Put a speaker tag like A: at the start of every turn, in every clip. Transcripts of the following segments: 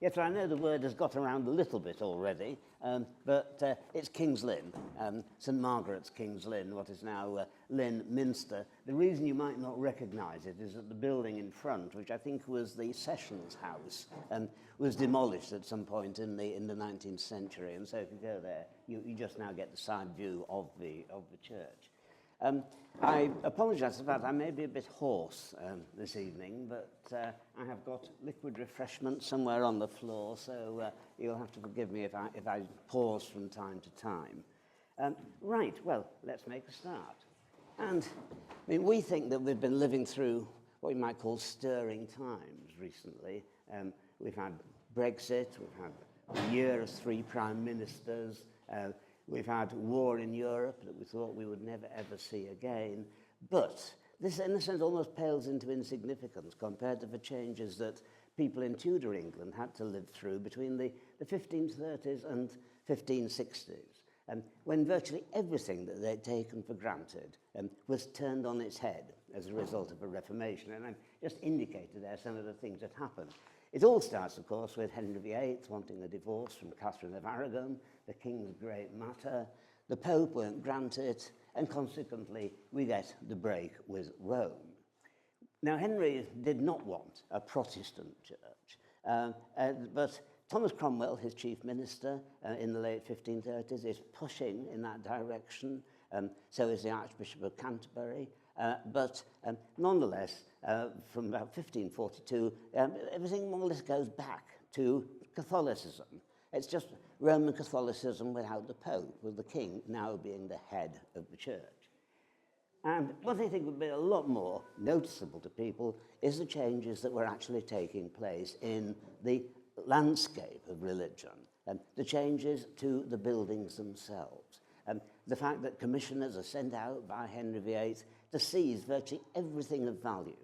A: Yes, I know the word has got around a little bit already, but it's King's Lynn, St Margaret's King's Lynn, what is now Lynn Minster. The reason you might not recognise it is that the building in front, which I think was the Sessions House, was demolished at some point in the 19th century, and so if you go there, you just now get the side view of the church. I apologise for that. I may be a bit hoarse this evening, but I have got liquid refreshment somewhere on the floor, so you'll have to forgive me if I pause from time to time. Right, well, let's make a start. And I mean, we think that we've been living through what we might call stirring times recently. We've had Brexit, we've had a year of 3 prime ministers, we've had war in Europe that we thought we would never ever see again. But this, in a sense, almost pales into insignificance compared to the changes that people in Tudor England had to live through between the 1530s and 1560s, when virtually everything that they'd taken for granted was turned on its head as a result of a Reformation. And I've just indicated there some of the things that happened. It all starts, of course, with Henry VIII wanting a divorce from Catherine of Aragon, the King's great matter. The Pope won't grant it, and consequently we get the break with Rome. Now, Henry did not want a Protestant church, but Thomas Cromwell, his chief minister in the late 1530s, is pushing in that direction. So is the Archbishop of Canterbury. But nonetheless, from about 1542, everything more or less goes back to Catholicism. It's just Roman Catholicism without the Pope, with the King now being the head of the church. And what I think would be a lot more noticeable to people is the changes that were actually taking place in the landscape of religion, and the changes to the buildings themselves. The fact that commissioners are sent out by Henry VIII to seize virtually everything of value.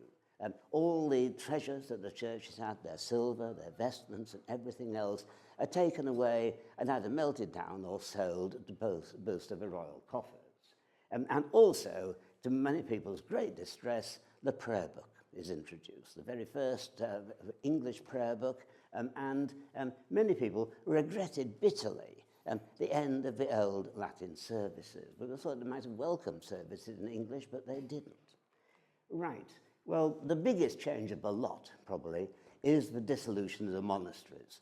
A: All the treasures that the churches had, their silver, their vestments, and everything else, are taken away and either melted down or sold to boast of the royal coffers. And also, to many people's great distress, the prayer book is introduced, the very first English prayer book, and many people regretted bitterly the end of the old Latin services. We thought they might have welcomed services in English, but they didn't. Right. Well, the biggest change of the lot, probably, is the dissolution of the monasteries,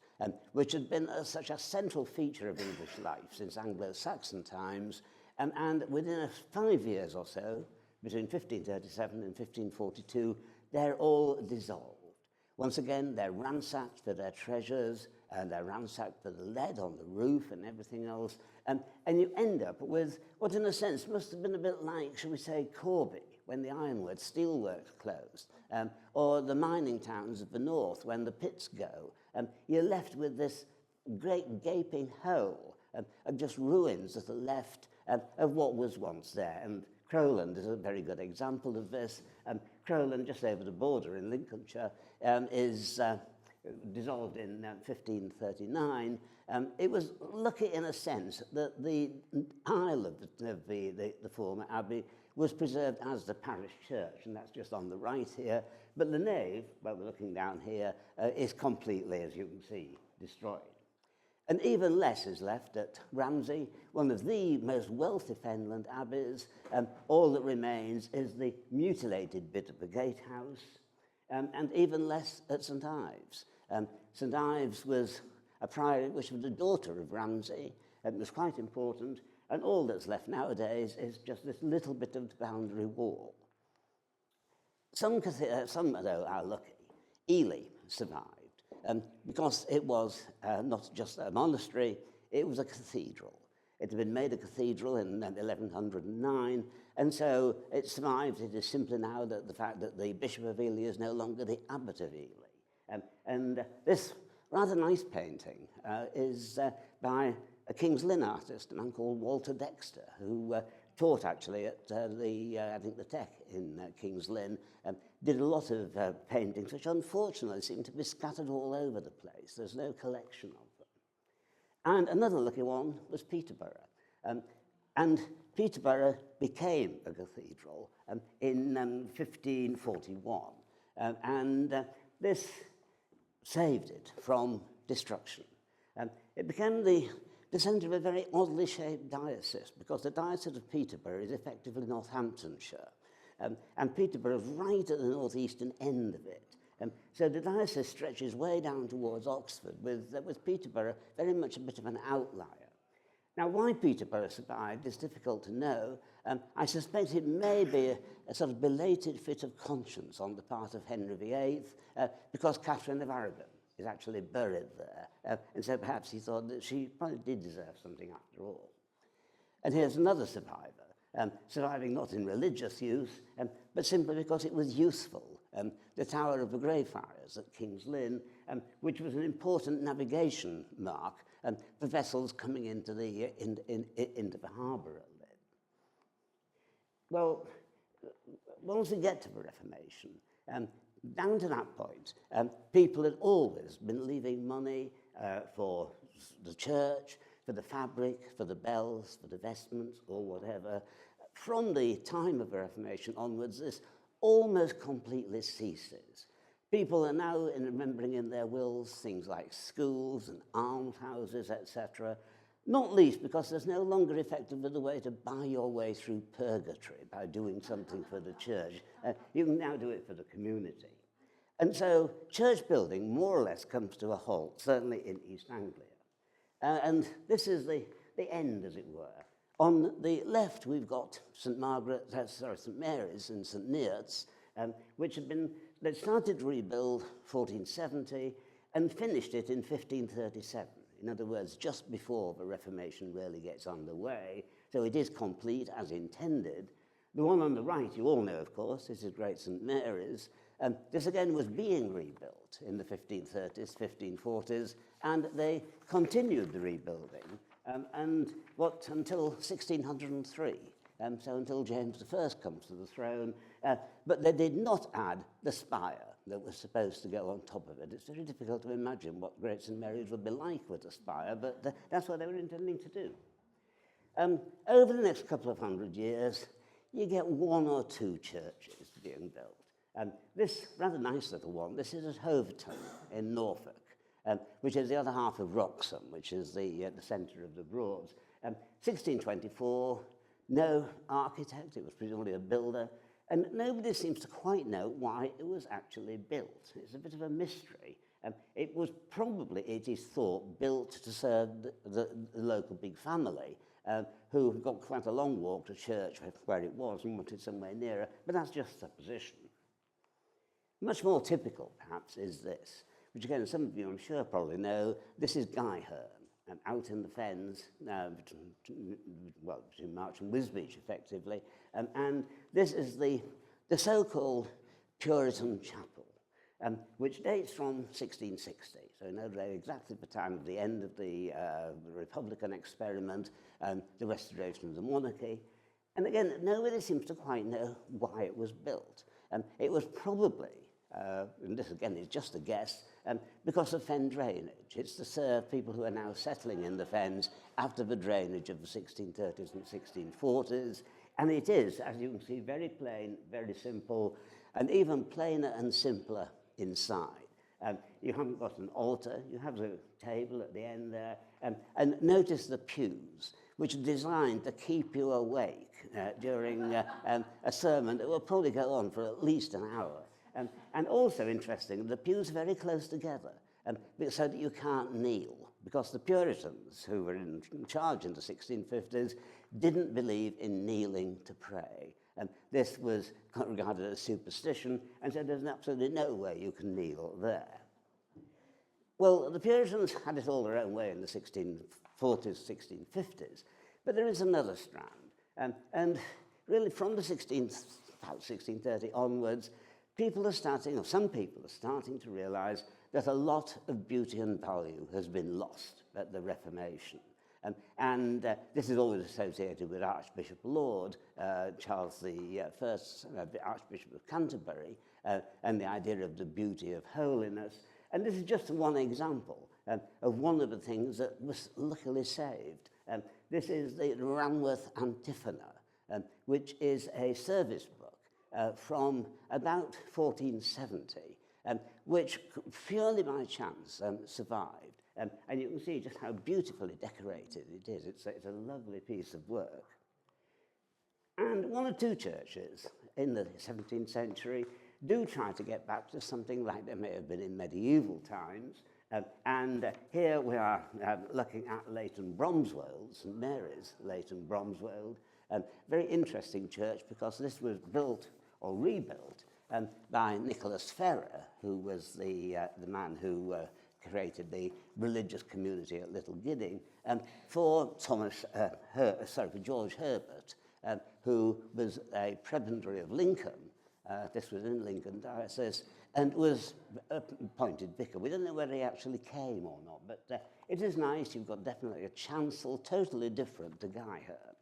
A: which had been such a central feature of English life since Anglo-Saxon times, and within 5 years or so, between 1537 and 1542, they're all dissolved. Once again, they're ransacked for their treasures, and they're ransacked for the lead on the roof and everything else, and you end up with what, in a sense, must have been a bit like, shall we say, Kirby, when the ironworks, steelworks closed, or the mining towns of the north when the pits go. You're left with this great gaping hole of just ruins that are left of what was once there. And Crowland is a very good example of this. Crowland, just over the border in Lincolnshire, is dissolved in 1539. It was lucky in a sense that the aisle of the former abbey was preserved as the parish church, and that's just on the right here. But the nave, where we're looking down here, is completely, as you can see, destroyed. And even less is left at Ramsey, one of the most wealthy Fenland abbeys. All that remains is the mutilated bit of the gatehouse, and even less at St Ives. St Ives was a priory which was the daughter of Ramsey. It was quite important, and all that's left nowadays is just this little bit of boundary wall. Some though, are lucky. Ely survived, because it was not just a monastery, it was a cathedral. It had been made a cathedral in 1109, and so it survives. It is simply now that the fact that the Bishop of Ely is no longer the Abbot of Ely. And this rather nice painting is by a King's Lynn artist, a man called Walter Dexter, who taught actually at I think the Tech in King's Lynn, did a lot of paintings which unfortunately seem to be scattered all over the place. There's no collection of them. And another lucky one was Peterborough. And Peterborough became a cathedral in 1541. And this saved it from destruction. It became the centre of a very oddly shaped diocese, because the diocese of Peterborough is effectively Northamptonshire, and Peterborough is right at the northeastern end of it. So the diocese stretches way down towards Oxford, with Peterborough very much a bit of an outlier. Now, why Peterborough survived is difficult to know. I suspect it may be a sort of belated fit of conscience on the part of Henry VIII, because Catherine of Aragon is actually buried there, and so perhaps he thought that she probably did deserve something after all. And here's another survivor, surviving not in religious use, but simply because it was useful. The Tower of the Greyfriars at King's Lynn, which was an important navigation mark for vessels coming into the harbour at Lynn. Well, once we get to the Reformation, down to that point, people had always been leaving money for the church, for the fabric, for the bells, for the vestments, or whatever. From the time of the Reformation onwards, this almost completely ceases. People are now remembering in their wills things like schools and almshouses, etc., not least because there's no longer effectively the way to buy your way through purgatory by doing something for the church. You can now do it for the community. And so church building more or less comes to a halt, certainly in East Anglia. And this is the end, as it were. On the left, we've got St. Mary's and St. Neots, which they started to rebuild 1470 and finished it in 1537. In other words, just before the Reformation really gets underway. So it is complete as intended. The one on the right, you all know, of course, this is Great St. Mary's. This again was being rebuilt in the 1530s, 1540s, and they continued the rebuilding until 1603, so until James I comes to the throne. But they did not add the spire that was supposed to go on top of it. It's very difficult to imagine what Great St. Mary's would be like with a spire, but that's what they were intending to do. Over the next couple of hundred years, you get one or two churches being built. This rather nice little one, this is at Hoverton in Norfolk, which is the other half of Wroxham, which is the centre of the Broads. 1624, no architect, it was presumably a builder, and nobody seems to quite know why it was actually built. It's a bit of a mystery. It was probably, it is thought, built to serve the local big family, who got quite a long walk to church where it was and wanted somewhere nearer, but that's just supposition. Much more typical, perhaps, is this, which again, some of you, I'm sure, probably know. This is Guyherne, out in the fens, between March and Wisbech, effectively. And this is the so-called Puritan chapel, which dates from 1660. So no, exactly the time of the end of the Republican experiment, the restoration of the monarchy. And again, nobody seems to quite know why it was built. It was probably, and this again is just a guess, because of fen drainage. It's to serve people who are now settling in the fens after the drainage of the 1630s and 1640s. And it is, as you can see, very plain, very simple, and even plainer and simpler inside. You haven't got an altar, you have a table at the end there, and notice the pews, which are designed to keep you awake during a sermon that will probably go on for at least an hour. And also interesting, the pews are very close together, so that you can't kneel, because the Puritans, who were in charge in the 1650s, didn't believe in kneeling to pray. This was regarded as superstition, and so there's absolutely no way you can kneel there. Well, the Puritans had it all their own way in the 1640s, 1650s, but there is another strand. And really from the 1630 onwards, some people are starting to realize that a lot of beauty and value has been lost at the Reformation. This is always associated with Archbishop Laud, Charles I, the Archbishop of Canterbury, and the idea of the beauty of holiness. And this is just one example of one of the things that was luckily saved. This is the Ranworth Antiphona, which is a service book from about 1470, which purely by chance survived. And you can see just how beautifully decorated it is. It's a lovely piece of work. And one or two churches in the 17th century do try to get back to something like they may have been in medieval times. Here we are looking at Leighton Bromswold, St Mary's, Leighton Bromswold. Very interesting church because this was built or rebuilt by Nicholas Ferrer, who was the man who created the religious community at Little Gidding, for George Herbert, who was a prebendary of Lincoln. This was in Lincoln Diocese, and was appointed vicar. We don't know whether he actually came or not, but it is nice. You've got definitely a chancel, totally different to Guyher.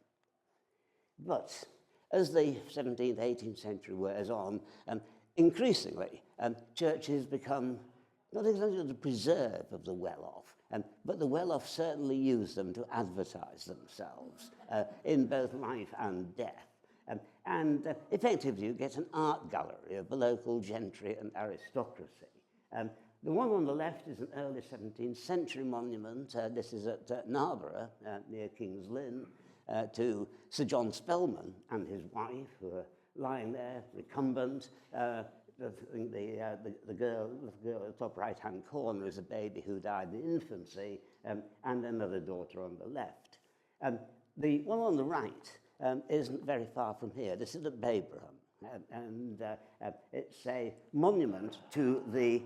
A: But as the 17th, 18th century wears on, increasingly churches become not exactly the preserve of the well-off, but the well-off certainly use them to advertise themselves in both life and death. Effectively, you get an art gallery of the local gentry and aristocracy. The one on the left is an early 17th century monument. This is at Narborough, near King's Lynn, to Sir John Spelman and his wife, who are lying there, recumbent. The girl at the top right-hand corner is a baby who died in infancy, and another daughter on the left. The one on the right isn't very far from here. This is at Babraham, and it's a monument to the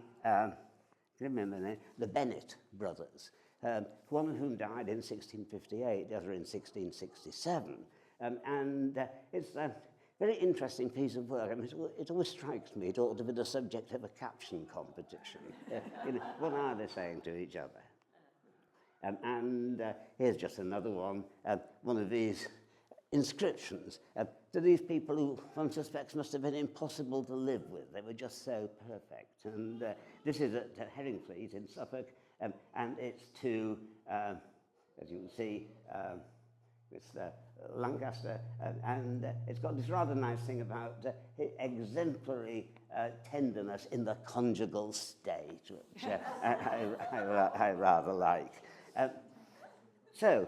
A: Bennet brothers, one of whom died in 1658, the other in 1667. It's a very interesting piece of work. I mean, it always strikes me it ought to be the subject of a caption competition. What are they saying to each other? Here's just another one of these inscriptions to these people who one suspects must have been impossible to live with. They were just so perfect. And this is at Herringfleet in Suffolk, and it's to, as you can see, it's Lancaster, and it's got this rather nice thing about exemplary tenderness in the conjugal state, which I rather like. So,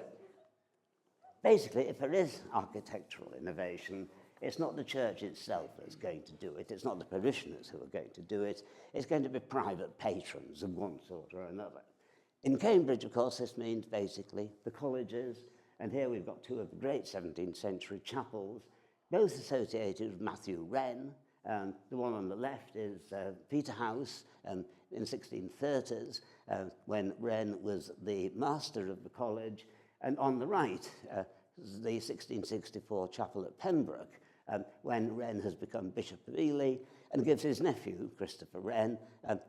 A: basically, if there is architectural innovation, it's not the church itself that's going to do it. It's not the parishioners who are going to do it. It's going to be private patrons of one sort or another. In Cambridge, of course, this means basically the colleges, and here we've got two of the great 17th century chapels, both associated with Matthew Wren. The one on the left is Peterhouse in 1630s, when Wren was the master of the college, and on the right, the 1664 chapel at Pembroke, when Wren has become Bishop of Ely and gives his nephew, Christopher Wren,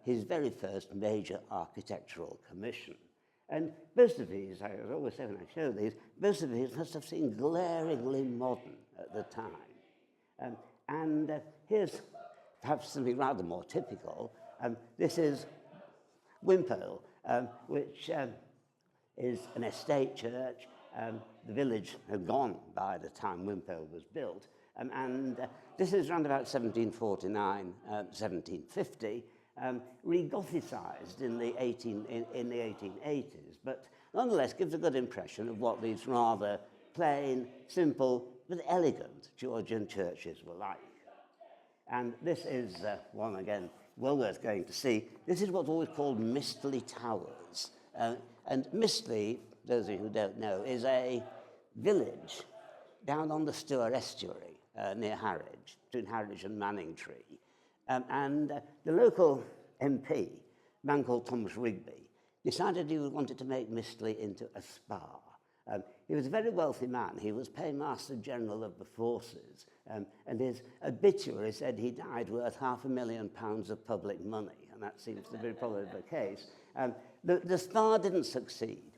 A: his very first major architectural commission. And most of these, I always say when I show these, most of these must have seemed glaringly modern at the time. Here's perhaps something rather more typical. This is Wimpole, which is an estate church. The village had gone by the time Wimpole was built. This is around about 1749, 1750, re-Gothicized in the 1880s, but nonetheless gives a good impression of what these rather plain, simple, but elegant Georgian churches were like. And this is one, again, well worth going to see. This is what's always called Mistley Towers. And Mistley, those of you who don't know, is a village down on the Stour estuary near Harwich, between Harwich and Manningtree. The local MP, a man called Thomas Rigby, decided he wanted to make Mistley into a spa. He was a very wealthy man. He was Paymaster General of the Forces, and his obituary said he died worth £500,000 of public money, and that seems to be probably the case. The spa didn't succeed,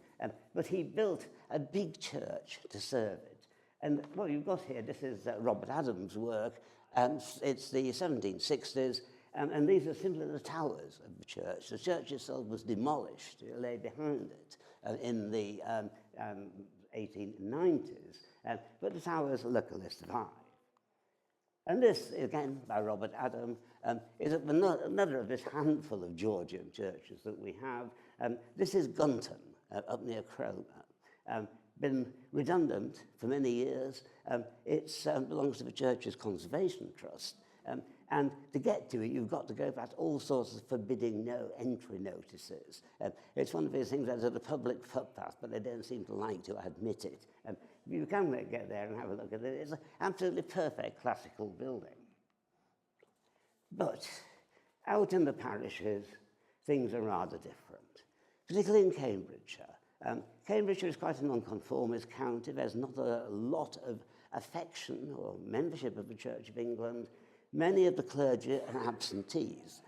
A: but he built a big church to serve it. And what you've got here, this is Robert Adams' work, it's the 1760s, and these are simply the towers of the church. The church itself was demolished, it lay behind it in the 1890s, but the towers look a survive. And this, again, by Robert Adam, is another of this handful of Georgian churches that we have. This is Gunton, up near Cromer. Been redundant for many years. It belongs to the Church's Conservation Trust. And to get to it, you've got to go past all sorts of forbidding no entry notices. It's one of these things that's at a public footpath, but they don't seem to like to admit it. You can get there and have a look at it. It's an absolutely perfect classical building. But out in the parishes, things are rather different, particularly in Cambridgeshire. Cambridgeshire is quite a nonconformist county. There's not a lot of affection or membership of the Church of England. Many of the clergy are absentees.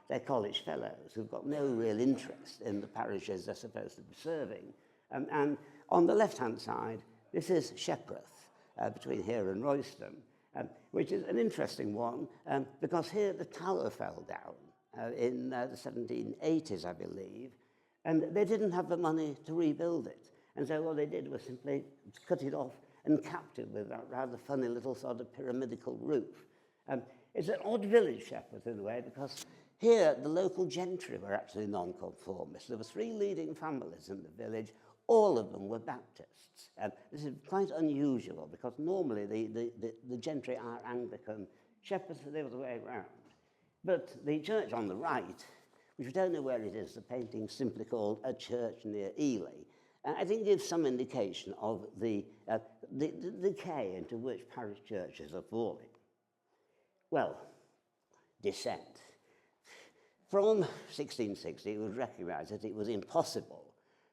A: They're college fellows who've got no real interest in the parishes they're supposed to be serving. And on the left-hand side, this is Shepworth, between here and Royston, which is an interesting one, because here the tower fell down in the 1780s, I believe, and they didn't have the money to rebuild it. And so what they did was simply cut it off and capped it with that rather funny little sort of pyramidical roof. It's an odd village, Shepworth, in a way, because here the local gentry were actually nonconformists. There were 3 leading families in the village. All of them were Baptists. This is quite unusual, because normally the gentry are Anglican. Shepworth, the other way around. But the church on the right, which we don't know where it is, the painting's simply called A Church Near Ely, I think gives some indication of the decay into which parish churches are falling. Well, Dissent. From 1660, it was recognised that it was impossible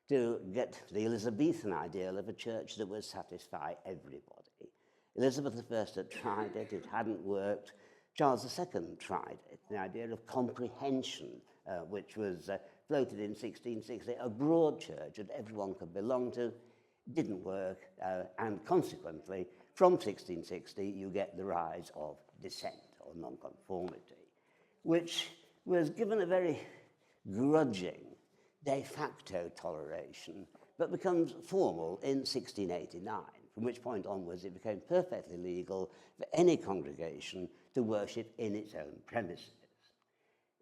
A: to get the Elizabethan ideal of a church that would satisfy everybody. Elizabeth I had tried it, it hadn't worked. Charles II tried it, the idea of comprehension, which was floated in 1660, a broad church that everyone could belong to, didn't work, and consequently, from 1660, you get the rise of Dissent, or nonconformity, which was given a very grudging de facto toleration, but becomes formal in 1689, from which point onwards it became perfectly legal for any congregation to worship in its own premises.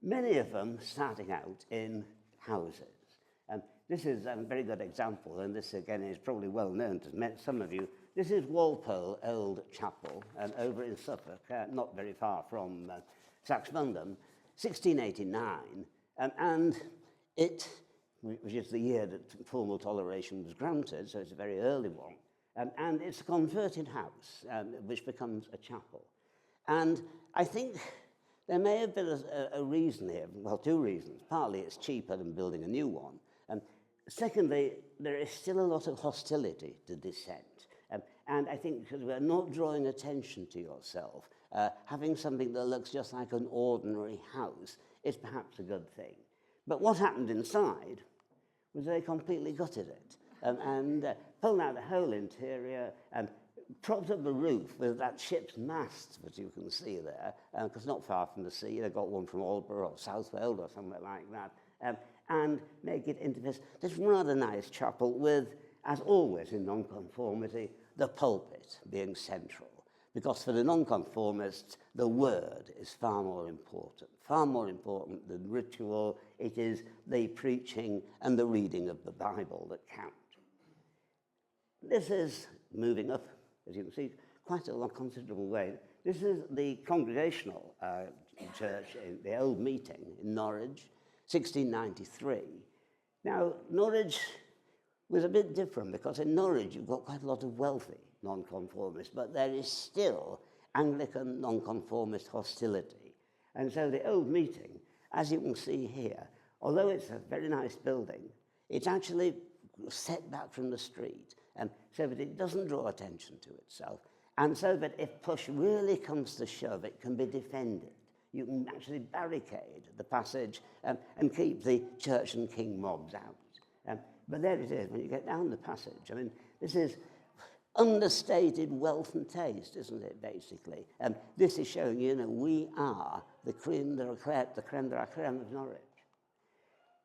A: Many of them starting out in houses. This is a very good example, and this again is probably well known to some of you. This is Walpole Old Chapel, over in Suffolk, not very far from Saxmundham, 1689, and it, which is the year that formal toleration was granted, so it's a very early one, and it's a converted house, which becomes a chapel. And I think there may have been a reason here, well, 2 reasons. Partly it's cheaper than building a new one. Secondly, there is still a lot of hostility to Dissent. And I think because we're not drawing attention to yourself, having something that looks just like an ordinary house is perhaps a good thing. But what happened inside was they completely gutted it and pulled out the whole interior and propped up the roof with that ship's mast that you can see there, because not far from the sea, they got one from Aldborough or South Wales or somewhere like that, and make it into this rather nice chapel with, as always in nonconformity, the pulpit being central. Because for the nonconformists, the word is far more important than ritual. It is the preaching and the reading of the Bible that count. This is moving up, as you can see, quite a considerable way. This is the Congregational Church, in the Old Meeting in Norwich, 1693. Now, Norwich was a bit different because in Norwich you've got quite a lot of wealthy nonconformists, but there is still Anglican nonconformist hostility. And so the Old Meeting, as you can see here, although it's a very nice building, it's actually set back from the street, so that it doesn't draw attention to itself, and so that if push really comes to shove, it can be defended. You can actually barricade the passage and keep the church and king mobs out. But there it is, when you get down the passage. I mean, this is understated wealth and taste, isn't it, basically? This is showing, we are the creme de la creme of Norwich.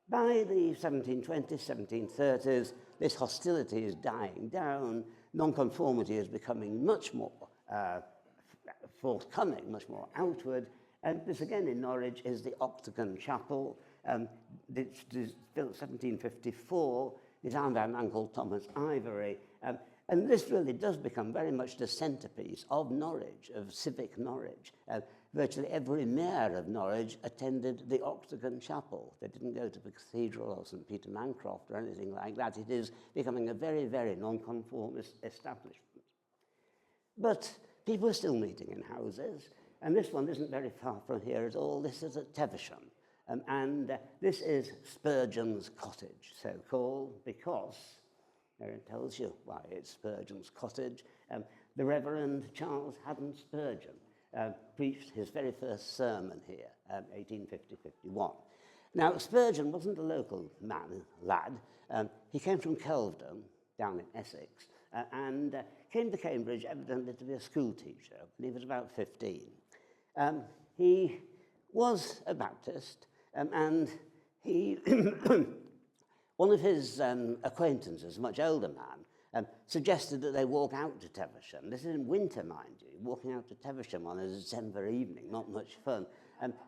A: By the 1720s, 1730s, this hostility is dying down. Nonconformity is becoming much more forthcoming, much more outward. And this again in Norwich is the Octagon Chapel. It's built 1754, designed by a man called Thomas Ivory. And this really does become very much the centrepiece of Norwich, of civic Norwich. Virtually every mayor of Norwich attended the Octagon Chapel. They didn't go to the cathedral or St. Peter Mancroft or anything like that. It is becoming a very, very nonconformist establishment. But people are still meeting in houses, and this one isn't very far from here at all. This is at Teversham, and this is Spurgeon's cottage, so called because, there it tells you why it's Spurgeon's cottage. The Reverend Charles Haddon Spurgeon preached his very first sermon here, 1850-51. Now, Spurgeon wasn't a local lad. He came from Kelvedon, down in Essex, and came to Cambridge evidently to be a school teacher when he was about 15. He was a Baptist, and he one of his acquaintances, a much older man, suggested that they walk out to Teversham. This is in winter, mind you, walking out to Teversham on a December evening, not much fun.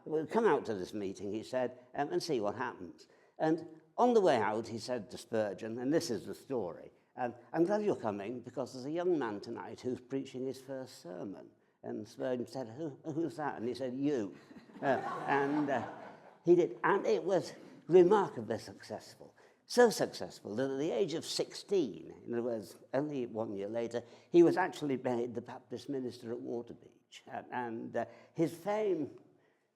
A: We'll come out to this meeting, he said, and see what happens. And on the way out, he said to Spurgeon, and this is the story, I'm glad you're coming because there's a young man tonight who's preaching his first sermon. And Spurgeon said, who's that? And he said, you. He did, and it was remarkably successful. So successful that at the age of 16, in other words, only 1 year later, he was actually made the Baptist minister at Waterbeach. And his fame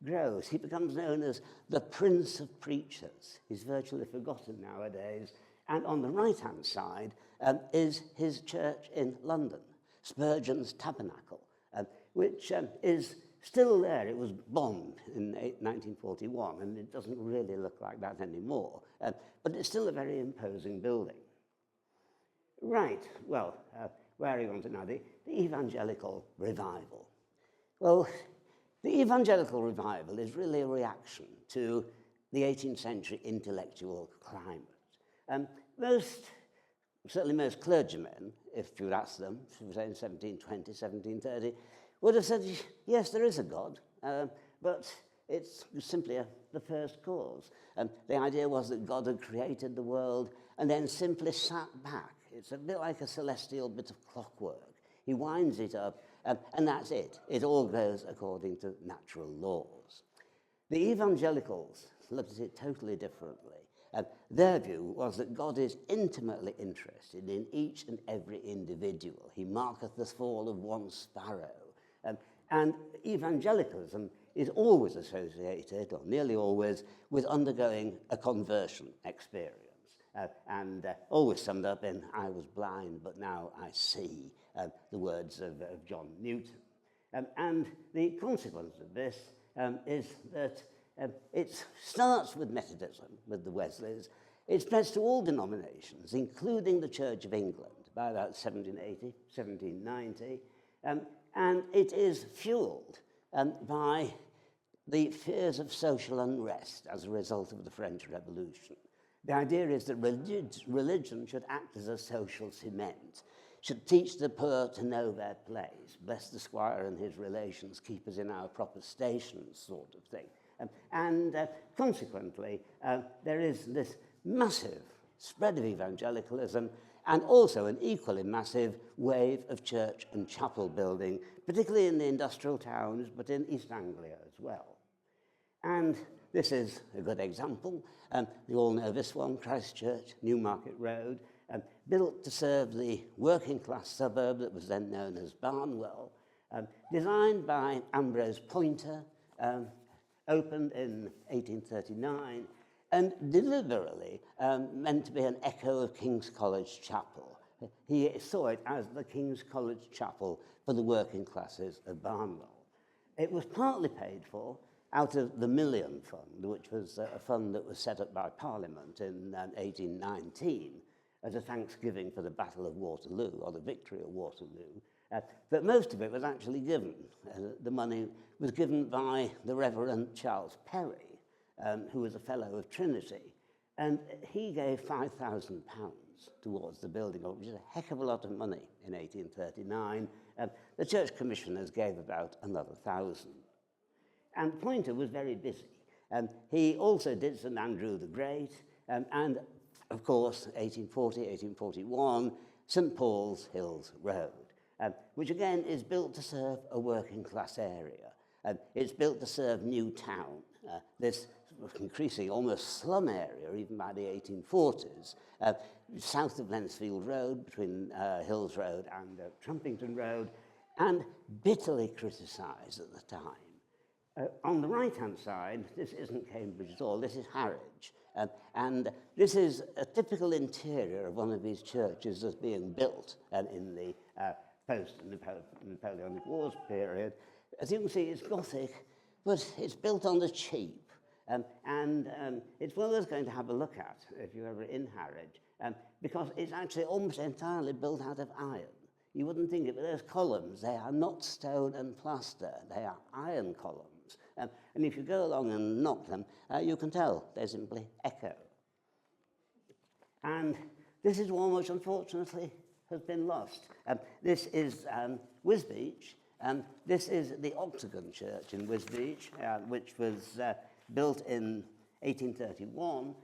A: grows. He becomes known as the Prince of Preachers. He's virtually forgotten nowadays. And on the right-hand side is his church in London, Spurgeon's Tabernacle, which is still there. It was bombed in 1941, and it doesn't really look like that anymore. But it's still a very imposing building. Right, well, where are you on to now? The Evangelical Revival. Well, the Evangelical Revival is really a reaction to the 18th century intellectual climate. Certainly most clergymen, if you'd ask them, say in 1720, 1730, would have said, yes, there is a God, but it's simply the first cause. The idea was that God had created the world and then simply sat back. It's a bit like a celestial bit of clockwork. He winds it up, and that's it. It all goes according to natural laws. The evangelicals looked at it totally differently. Their view was that God is intimately interested in each and every individual. He marketh the fall of one sparrow. And evangelicalism is always associated, or nearly always, with undergoing a conversion experience. And always summed up in, I was blind, but now I see, the words of John Newton. And the consequence of this is that it starts with Methodism, with the Wesleys. It spreads to all denominations, including the Church of England, by about 1780, 1790. And it is fueled by the fears of social unrest as a result of the French Revolution. The idea is that religion should act as a social cement, should teach the poor to know their place, bless the squire and his relations, keep us in our proper stations, sort of thing. Consequently, there is this massive spread of evangelicalism and also an equally massive wave of church and chapel building, particularly in the industrial towns, but in East Anglia as well. And this is a good example. You all know this one, Christchurch, Newmarket Road, built to serve the working class suburb that was then known as Barnwell, designed by Ambrose Poynter, opened in 1839, and deliberately meant to be an echo of King's College Chapel. He saw it as the King's College Chapel for the working classes of Barnwell. It was partly paid for out of the Million Fund, which was a fund that was set up by Parliament in 1819 as a thanksgiving for the Battle of Waterloo, or the victory of Waterloo. But most of it was actually given. The money was given by the Reverend Charles Perry, who was a fellow of Trinity, and he gave £5,000 towards the building of it, which is a heck of a lot of money in 1839. The church commissioners gave about another 1,000. And Poynter was very busy. He also did St Andrew the Great, and of course, 1840, 1841, St Paul's Hills Road, which again is built to serve a working class area. It's built to serve New Town, this increasing almost slum area, even by the 1840s, south of Lensfield Road, between Hills Road and Trumpington Road, and bitterly criticised at the time. On the right-hand side, this isn't Cambridge at all, this is Harwich. And this is a typical interior of one of these churches that's being built in the post-Napoleonic Wars period. As you can see, it's Gothic, but it's built on the cheap. It's well worth going to have a look at if you're ever in Harwich, because it's actually almost entirely built out of iron. You wouldn't think it, but those columns, they are not stone and plaster, they are iron columns. And if you go along and knock them, you can tell they simply echo. And this is one which unfortunately has been lost. This is Wisbech. This is the Octagon Church in Wisbech, which was built in 1831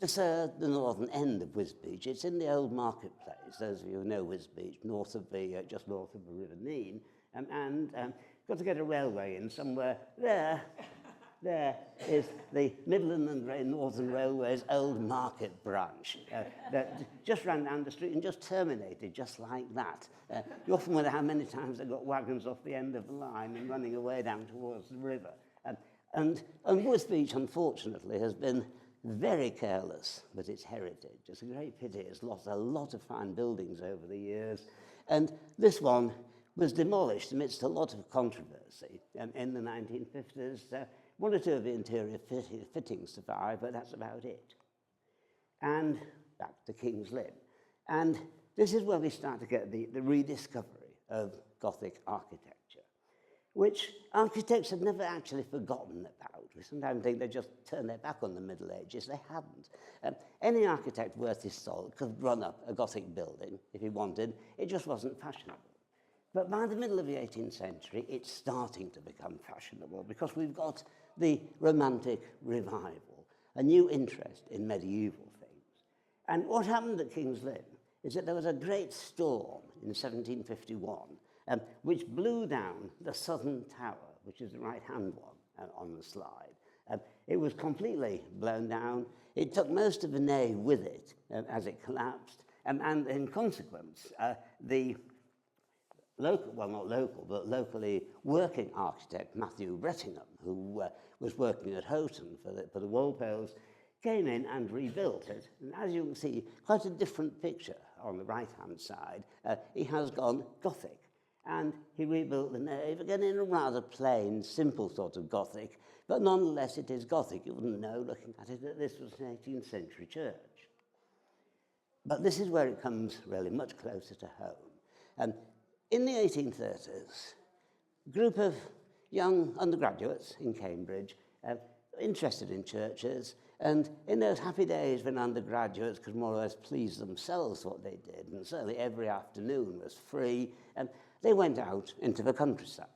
A: to serve the northern end of Wisbech. It's in the old marketplace, those of you who know Wisbech, north of the, just north of the River Nene, and got to get a railway in somewhere there. There is the Midland and Great Northern Railway's old market branch that just ran down the street and just terminated just like that. You often wonder how many times they got wagons off the end of the line and running away down towards the river. And Wisbech, unfortunately, has been very careless with its heritage. It's a great pity. It's lost a lot of fine buildings over the years. And this one was demolished amidst a lot of controversy in the 1950s. One or two of the interior fittings survive, but that's about it. And back to King's Lynn. And this is where we start to get the rediscovery of Gothic architecture, which architects had never actually forgotten about. We sometimes think they just turned their back on the Middle Ages. They hadn't. Any architect worth his salt could run up a Gothic building if he wanted. It just wasn't fashionable. But by the middle of the 18th century, it's starting to become fashionable because we've got the Romantic Revival, a new interest in medieval things. And what happened at King's Lynn is that there was a great storm in 1751 which blew down the southern tower, which is the right-hand one on the slide. It was completely blown down. It took most of the nave with it as it collapsed, and in consequence, the local, well, not local, but locally working architect Matthew Brettingham, who was working at Houghton for the Walpoles, came in and rebuilt it. And as you can see, quite a different picture on the right-hand side. He has gone Gothic, and he rebuilt the nave, again in a rather plain, simple sort of Gothic, but nonetheless it is Gothic. You wouldn't know, looking at it, that this was an 18th century church. But this is where it comes really much closer to home. In the 1830s, a group of young undergraduates in Cambridge, interested in churches, and in those happy days when undergraduates could more or less please themselves what they did, and certainly every afternoon was free, they went out into the countryside,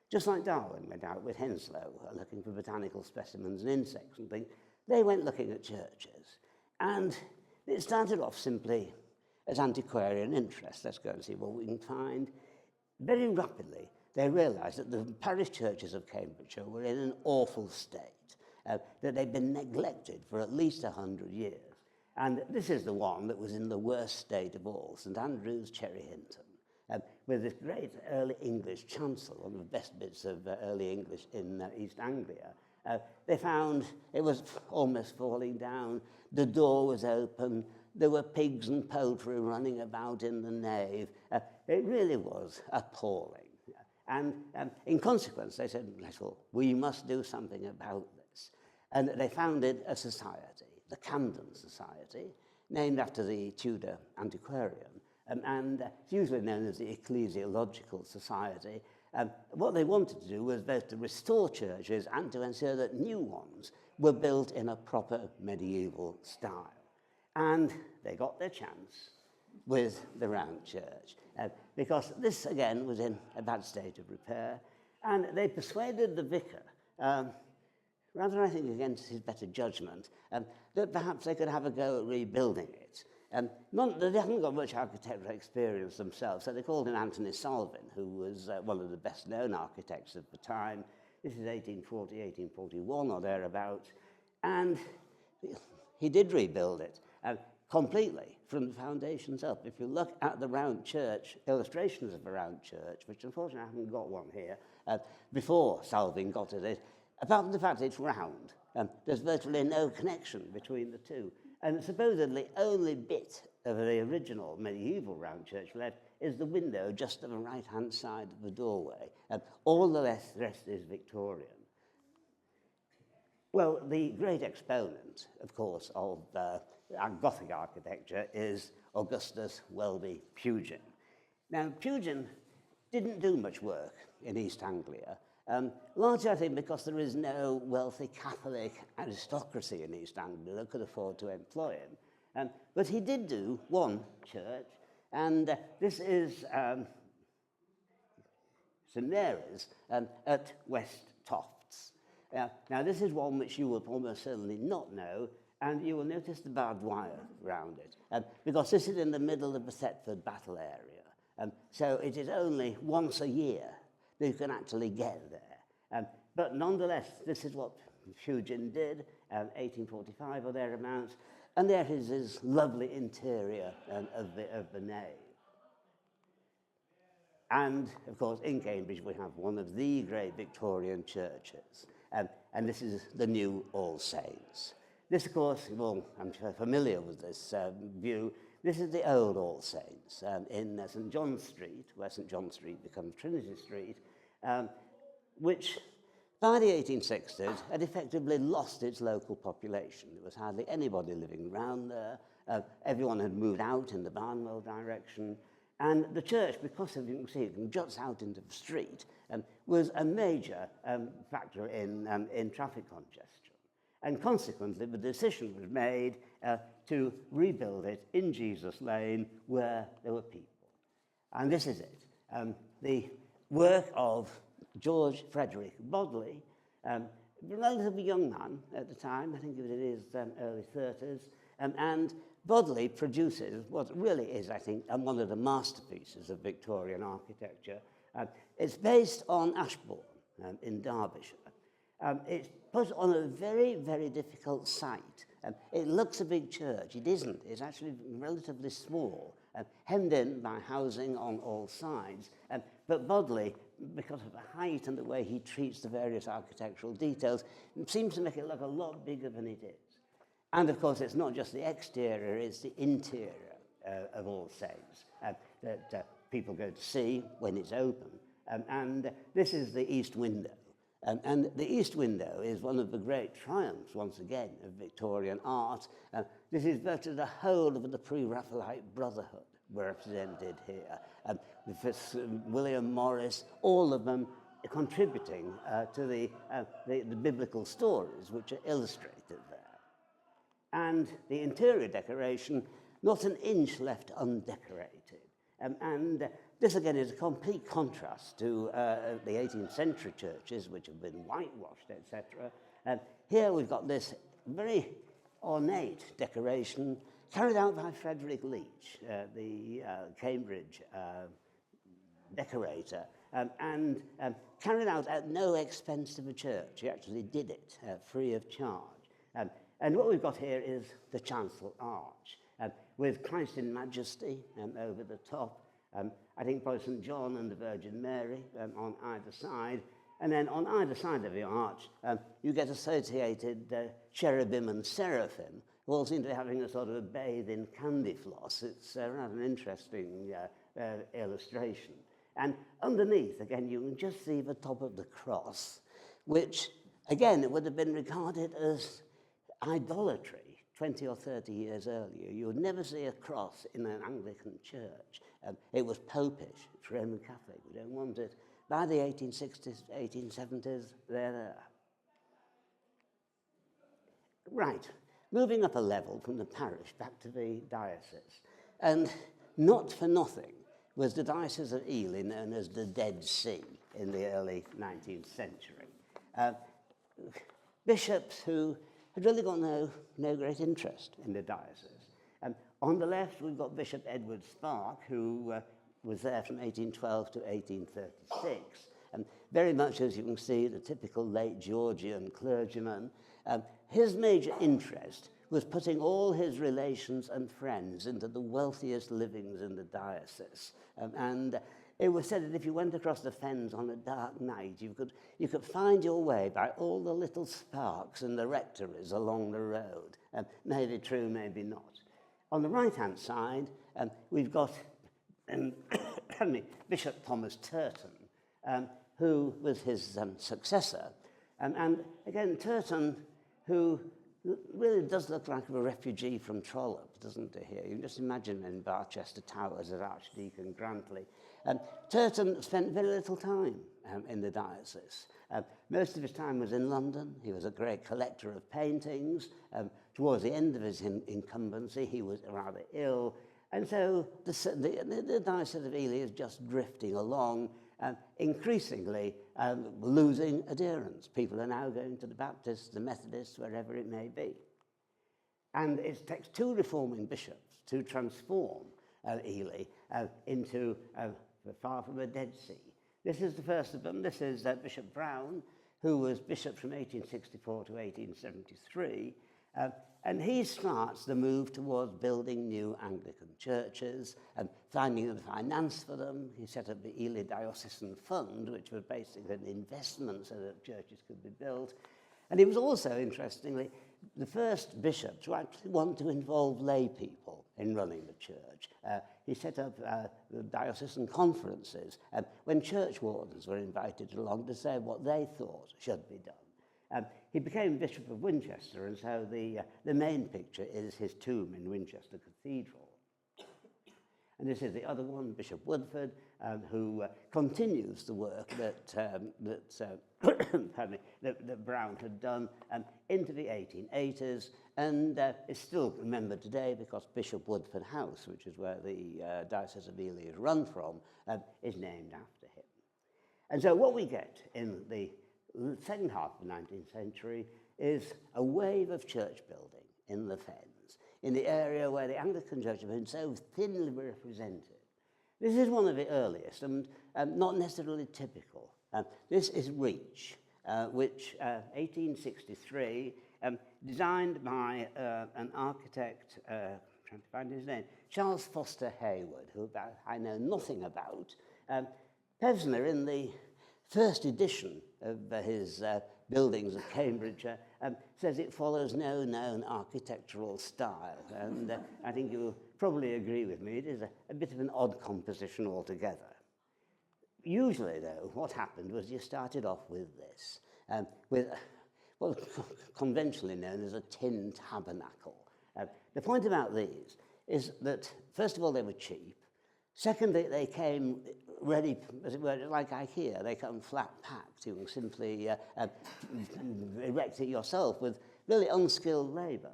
A: just like Darwin went out with Henslow, looking for botanical specimens and insects and things. They went looking at churches, and it started off simply as antiquarian interest. Let's go and see what we can find. Very rapidly, they realised that the parish churches of Cambridgeshire were in an awful state, that they'd been neglected for at least 100 years. And this is the one that was in the worst state of all, St Andrew's, Cherry Hinton, with this great early English chancel, one of the best bits of early English in East Anglia. They found it was almost falling down, the door was open, there were pigs and poultry running about in the nave. It really was appalling. And in consequence, they said, well, we must do something about this. And they founded a society, the Camden Society, named after the Tudor Antiquarian, and it's usually known as the Ecclesiological Society. What they wanted to do was both to restore churches and to ensure that new ones were built in a proper medieval style. And they got their chance with the round church, because this, again, was in a bad state of repair, and they persuaded the vicar, rather, I think, against his better judgment, that perhaps they could have a go at rebuilding it. They hadn't got much architectural experience themselves, so they called in Anthony Salvin, who was one of the best-known architects of the time. This is 1840, 1841, or thereabouts, and he did rebuild it completely from the foundations up. If you look at the round church, illustrations of a round church, which unfortunately I haven't got one here, before Salvin got it, apart from the fact it's round, there's virtually no connection between the two. And supposedly only bit of the original medieval round church left is the window just on the right-hand side of the doorway. All the rest is Victorian. Well, the great exponent, of course, of Gothic architecture is Augustus Welby Pugin. Now, Pugin didn't do much work in East Anglia, largely, I think, because there is no wealthy Catholic aristocracy in East Anglia that could afford to employ him. But he did do one church, and this is St Mary's at West Tofts. Now, this is one which you will almost certainly not know, and you will notice the barbed wire around it, because this is in the middle of the Thetford battle area. So it is only once a year that you can actually get there. But nonetheless, this is what Pugin did, 1845 or thereabouts, and there is his lovely interior of the nave. And, of course, in Cambridge we have one of the great Victorian churches, and this is the new All Saints. This, of course, well, I'm familiar with this view. This is the old All Saints in St John Street, where St John Street becomes Trinity Street, which by the 1860s had effectively lost its local population. There was hardly anybody living around there. Everyone had moved out in the Barnwell direction. And the church, because of, you can see it juts out into the street, was a major factor in traffic congestion. And consequently, the decision was made to rebuild it in Jesus Lane where there were people. And this is it. The work of George Frederick Bodley, a relatively young man at the time, I think it was in his early 30s, and Bodley produces what really is, I think, one of the masterpieces of Victorian architecture. It's based on Ashbourne in Derbyshire. It's put on a very, very difficult site. It looks a big church. It isn't. It's actually relatively small, hemmed in by housing on all sides. But Bodley, because of the height and the way he treats the various architectural details, seems to make it look a lot bigger than it is. And, of course, it's not just the exterior, it's the interior of All Saints that people go to see when it's open. And this is the east window. And the east window is one of the great triumphs, once again, of Victorian art. This is virtually the whole of the pre-Raphaelite Brotherhood represented here. William Morris, all of them contributing to the biblical stories which are illustrated there. And the interior decoration, not an inch left undecorated. And this, again, is a complete contrast to the 18th century churches, which have been whitewashed, etc. Here we've got this very ornate decoration carried out by Frederick Leach, the Cambridge decorator, and carried out at no expense to the church. He actually did it free of charge. And what we've got here is the chancel arch, with Christ in Majesty over the top. I think probably St John and the Virgin Mary on either side. And then on either side of the arch, you get associated cherubim and seraphim, who all seem to be having a sort of a bathe in candy floss. It's rather an interesting illustration. And underneath, again, you can just see the top of the cross, which, again, it would have been regarded as idolatry 20 or 30 years earlier. You would never see a cross in an Anglican church. It was popish, it's Roman Catholic, we don't want it. By the 1860s, 1870s, they're there. Right, moving up a level from the parish back to the diocese. And not for nothing was the Diocese of Ely known as the Dead Sea in the early 19th century. Bishops who had really got no great interest in the diocese. On the left, we've got Bishop Edward Spark, who was there from 1812 to 1836. Very much, as you can see, the typical late Georgian clergyman. His major interest was putting all his relations and friends into the wealthiest livings in the diocese. And it was said that if you went across the fens on a dark night, you could find your way by all the little sparks in the rectories along the road. Maybe true, maybe not. On the right-hand side, we've got Bishop Thomas Turton, who was his successor. And again, Turton, who really does look like a refugee from Trollope, doesn't he, here? You can just imagine in Barchester Towers as Archdeacon Grantley. Turton spent very little time in the diocese. Most of his time was in London. He was a great collector of paintings. Towards the end of his incumbency, he was rather ill. And so the Diocese of Ely is just drifting along, increasingly losing adherents. People are now going to the Baptists, the Methodists, wherever it may be. And it takes two reforming bishops to transform Ely into far from a Dead Sea. This is the first of them. This is Bishop Brown, who was bishop from 1864 to 1873. And he starts the move towards building new Anglican churches and finding the finance for them. He set up the Ely Diocesan Fund, which was basically an investment so that churches could be built. And he was also, interestingly, the first bishop to actually want to involve lay people in running the church. He set up the diocesan conferences when church wardens were invited along to say what they thought should be done. He became Bishop of Winchester, and so the main picture is his tomb in Winchester Cathedral. And this is the other one, Bishop Woodford, who continues the work that Brown had done into the 1880s, and is still remembered today because Bishop Woodford House, which is where the Diocese of Ely is run from, is named after him. And so what we get in the second half of the 19th century is a wave of church building in the Fens, in the area where the Anglican Church had been so thinly represented. This is one of the earliest and not necessarily typical. This is Reach, which 1863, designed by an architect, trying to find his name, Charles Foster Hayward, who I know nothing about. Pevsner, in the first edition of his buildings of Cambridgeshire, says it follows no known architectural style, and I think you'll probably agree with me, it is a bit of an odd composition altogether. Usually, though, what happened was you started off with this, with what conventionally known as a tin tabernacle. The point about these is that, first of all, they were cheap. Secondly, they came ready, as it were, like IKEA. They come flat packed. You can simply erect it yourself with really unskilled labour.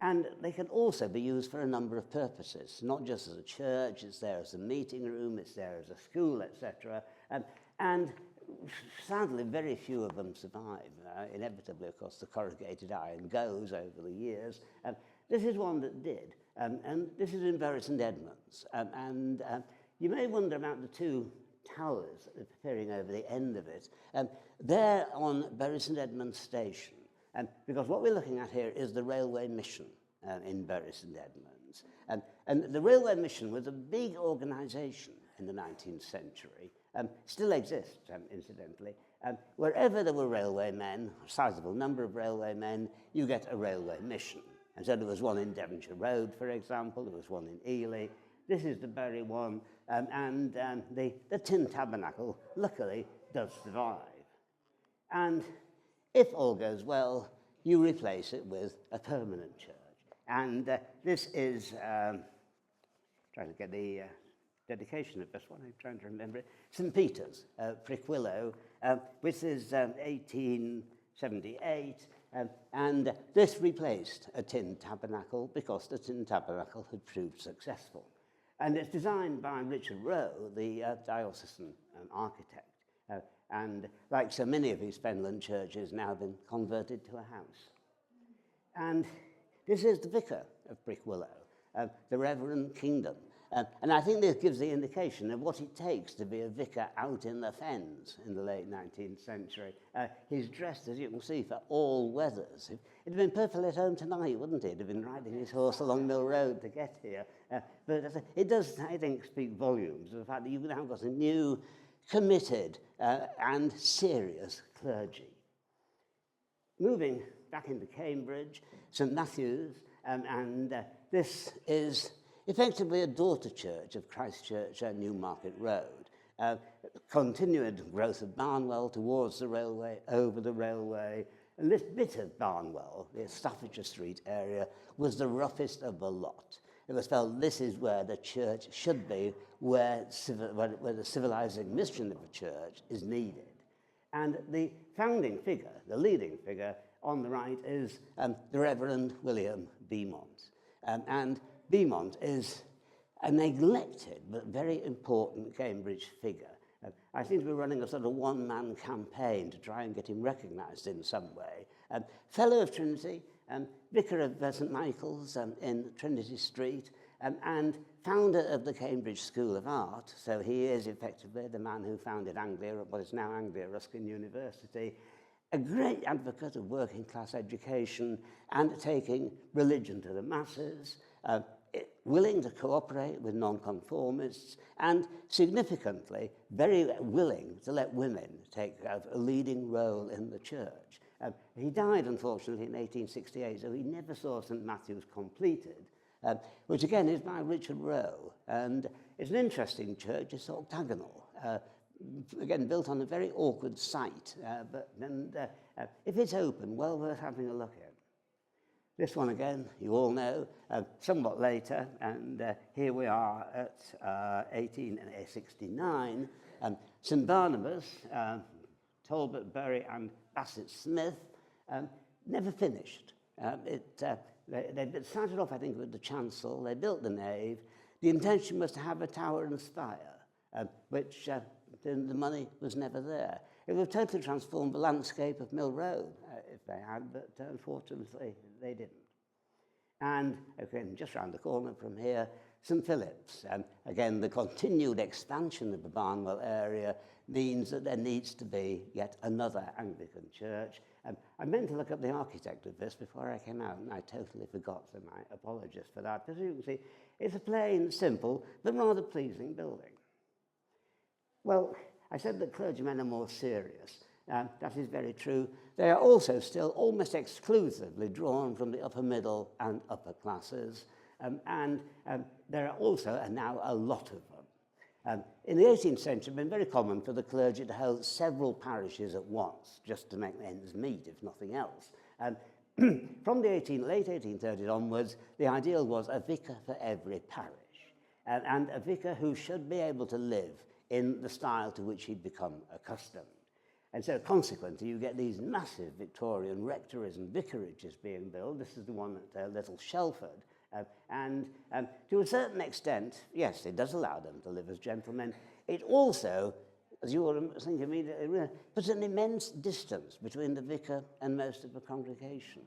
A: And they can also be used for a number of purposes, not just as a church. It's there as a meeting room, it's there as a school, etc. And sadly, very few of them survive. Inevitably, of course, the corrugated iron goes over the years. This is one that did, and this is in Bury St Edmunds. You may wonder about the two towers appearing over the end of it. They're on Bury St Edmunds Station, because what we're looking at here is the Railway Mission in Bury St Edmunds. And the Railway Mission was a big organisation in the 19th century, still exists, incidentally. Wherever there were railway men, a sizable number of railway men, you get a railway mission. And so there was one in Devonshire Road, for example, there was one in Ely. This is the Bury one, and the tin tabernacle, luckily, does survive. And if all goes well, you replace it with a permanent church. And this is, trying to get the dedication of this one, I'm trying to remember it, St Peter's, Prickwillow, which is 1878, And this replaced a tin tabernacle because the tin tabernacle had proved successful. And it's designed by Richard Rowe, the diocesan architect. And like so many of East Fenland churches, now been converted to a house. And this is the vicar of Brickwillow, the Reverend Kingdom. And I think this gives the indication of what it takes to be a vicar out in the fens in the late 19th century. He's dressed, as you can see, for all weathers. He'd have been perfectly at home tonight, wouldn't he? He'd have been riding his horse along Mill Road to get here. But it does, I think, speak volumes of the fact that you've now got a new, committed and serious clergy. Moving back into Cambridge, St Matthew's, and this is effectively a daughter church of Christ Church and Newmarket Road. Continued growth of Barnwell towards the railway, over the railway. And this bit of Barnwell, the Staffordshire Street area, was the roughest of the lot. It was felt this is where the church should be, where the civilizing mission of the church is needed. And the founding figure, the leading figure on the right is the Reverend William Beaumont. And Beaumont is a neglected but very important Cambridge figure. I seem to be running a sort of one-man campaign to try and get him recognised in some way. Fellow of Trinity, vicar of St Michael's in Trinity Street, and founder of the Cambridge School of Art. So he is effectively the man who founded Anglia, what is now Anglia Ruskin University. A great advocate of working class education and taking religion to the masses, willing to cooperate with nonconformists, and significantly very willing to let women take a leading role in the church. He died, unfortunately, in 1868, so he never saw St Matthew's completed, which again is by Richard Rowe. And it's an interesting church. It's octagonal. Again, built on a very awkward site, but if it's open, well worth having a look at. This one again, you all know, somewhat later, and here we are at 1869. St Barnabas, Talbot, Bury and Bassett Smith never finished. They started off, I think, with the chancel. They built the nave. The intention was to have a tower and spire, which the money was never there. It would have totally transformed the landscape of Mill Road if they had, but unfortunately they didn't. And again, just round the corner from here, St Philip's. Again, the continued expansion of the Barnwell area means that there needs to be yet another Anglican church. I meant to look up the architect of this before I came out, and I totally forgot, so my apologies for that. But as you can see, it's a plain, simple, but rather pleasing building. Well, I said that clergymen are more serious. That is very true. They are also still almost exclusively drawn from the upper middle and upper classes. And there are also now a lot of them. In the 18th century, it had been very common for the clergy to hold several parishes at once, just to make ends meet, if nothing else. From the late 1830s onwards, the ideal was a vicar for every parish, and a vicar who should be able to live in the style to which he'd become accustomed. And so consequently, you get these massive Victorian rectories and vicarages being built. This is the one at Little Shelford. And to a certain extent, yes, it does allow them to live as gentlemen. It also, as you will think immediately, puts an immense distance between the vicar and most of the congregation.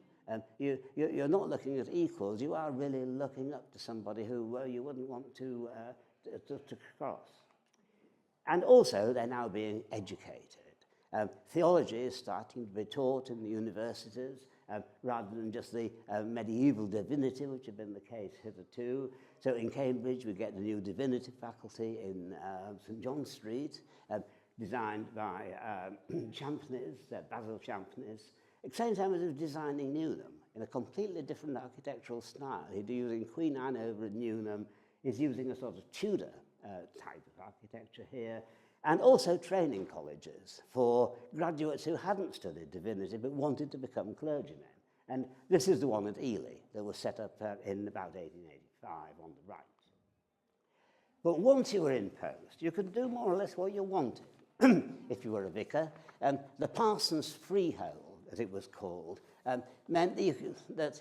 A: You're not looking at equals. You are really looking up to somebody who you wouldn't want to cross. And also, they're now being educated. Theology is starting to be taught in the universities rather than just the medieval divinity, which had been the case hitherto. So in Cambridge, we get the new divinity faculty in St John Street, designed by Champneys, Basil Champneys. At the same time as he was designing Newnham in a completely different architectural style. He's using Queen Anne over at Newnham. He's using a sort of Tudor type of architecture here. And also training colleges for graduates who hadn't studied divinity but wanted to become clergymen. And this is the one at Ely that was set up in about 1885 on the right. But once you were in post, you could do more or less what you wanted if you were a vicar. The parson's freehold as it was called, meant that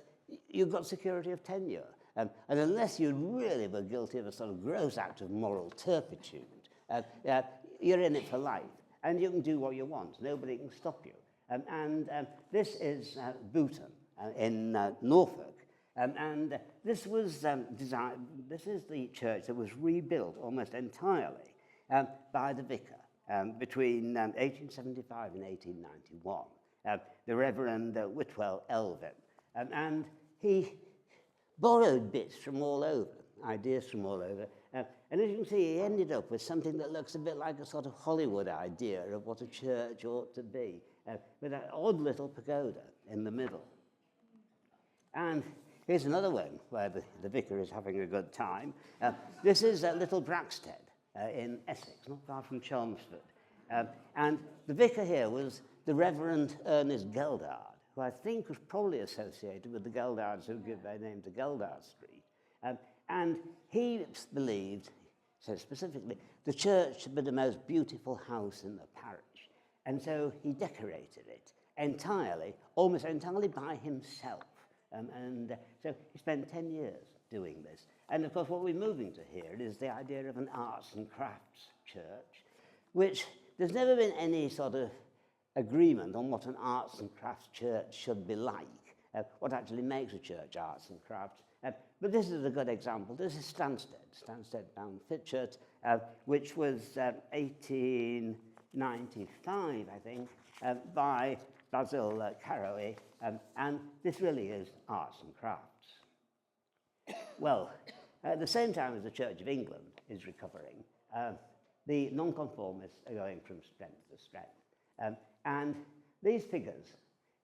A: you got security of tenure. And unless you really were guilty of a sort of gross act of moral turpitude, you're in it for life. And you can do what you want. Nobody can stop you. This is Booton in Norfolk. This was designed, this is the church that was rebuilt almost entirely by the vicar between 1875 and 1891, the Reverend Whitwell Elvin. And he borrowed bits from all over, ideas from all over. And as you can see, he ended up with something that looks a bit like a sort of Hollywood idea of what a church ought to be, with an odd little pagoda in the middle. And here's another one where the vicar is having a good time. This is Little Braxted in Essex, not far from Chelmsford. And the vicar here was the Reverend Ernest Geldard, who I think was probably associated with the Geldards who give their name to Geldard Street. And he believed, so specifically, the church should be the most beautiful house in the parish. And so he decorated it entirely, almost entirely by himself. So he spent 10 years doing this. And of course, what we're moving to here is the idea of an arts and crafts church, which there's never been any sort of agreement on what an arts and crafts church should be like, what actually makes a church arts and crafts. But this is a good example. This is Stansted down Fitchett, which was 1895, I think, by Basil Carowe, and this really is arts and crafts. Well, at the same time as the Church of England is recovering, the nonconformists are going from strength to strength. And these figures,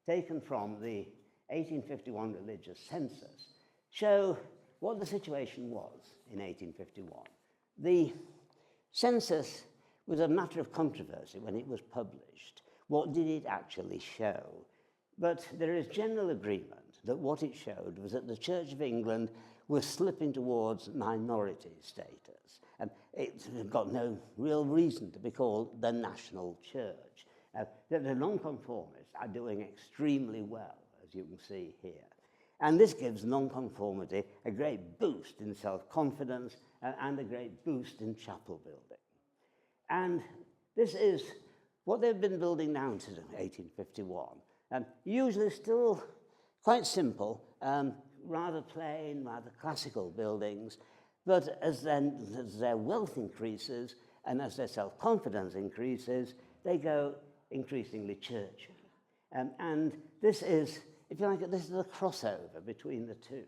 A: taken from the 1851 religious census, show what the situation was in 1851. The census was a matter of controversy when it was published. What did it actually show? But there is general agreement that what it showed was that the Church of England was slipping towards minority status. It's got no real reason to be called the national church. That the nonconformists are doing extremely well, as you can see here. And this gives nonconformity a great boost in self-confidence and a great boost in chapel building. And this is what they've been building down to 1851. Usually still quite simple, rather plain, rather classical buildings, but as their wealth increases and as their self-confidence increases, they go increasingly churchy. And this is, if you like, this is a crossover between the two.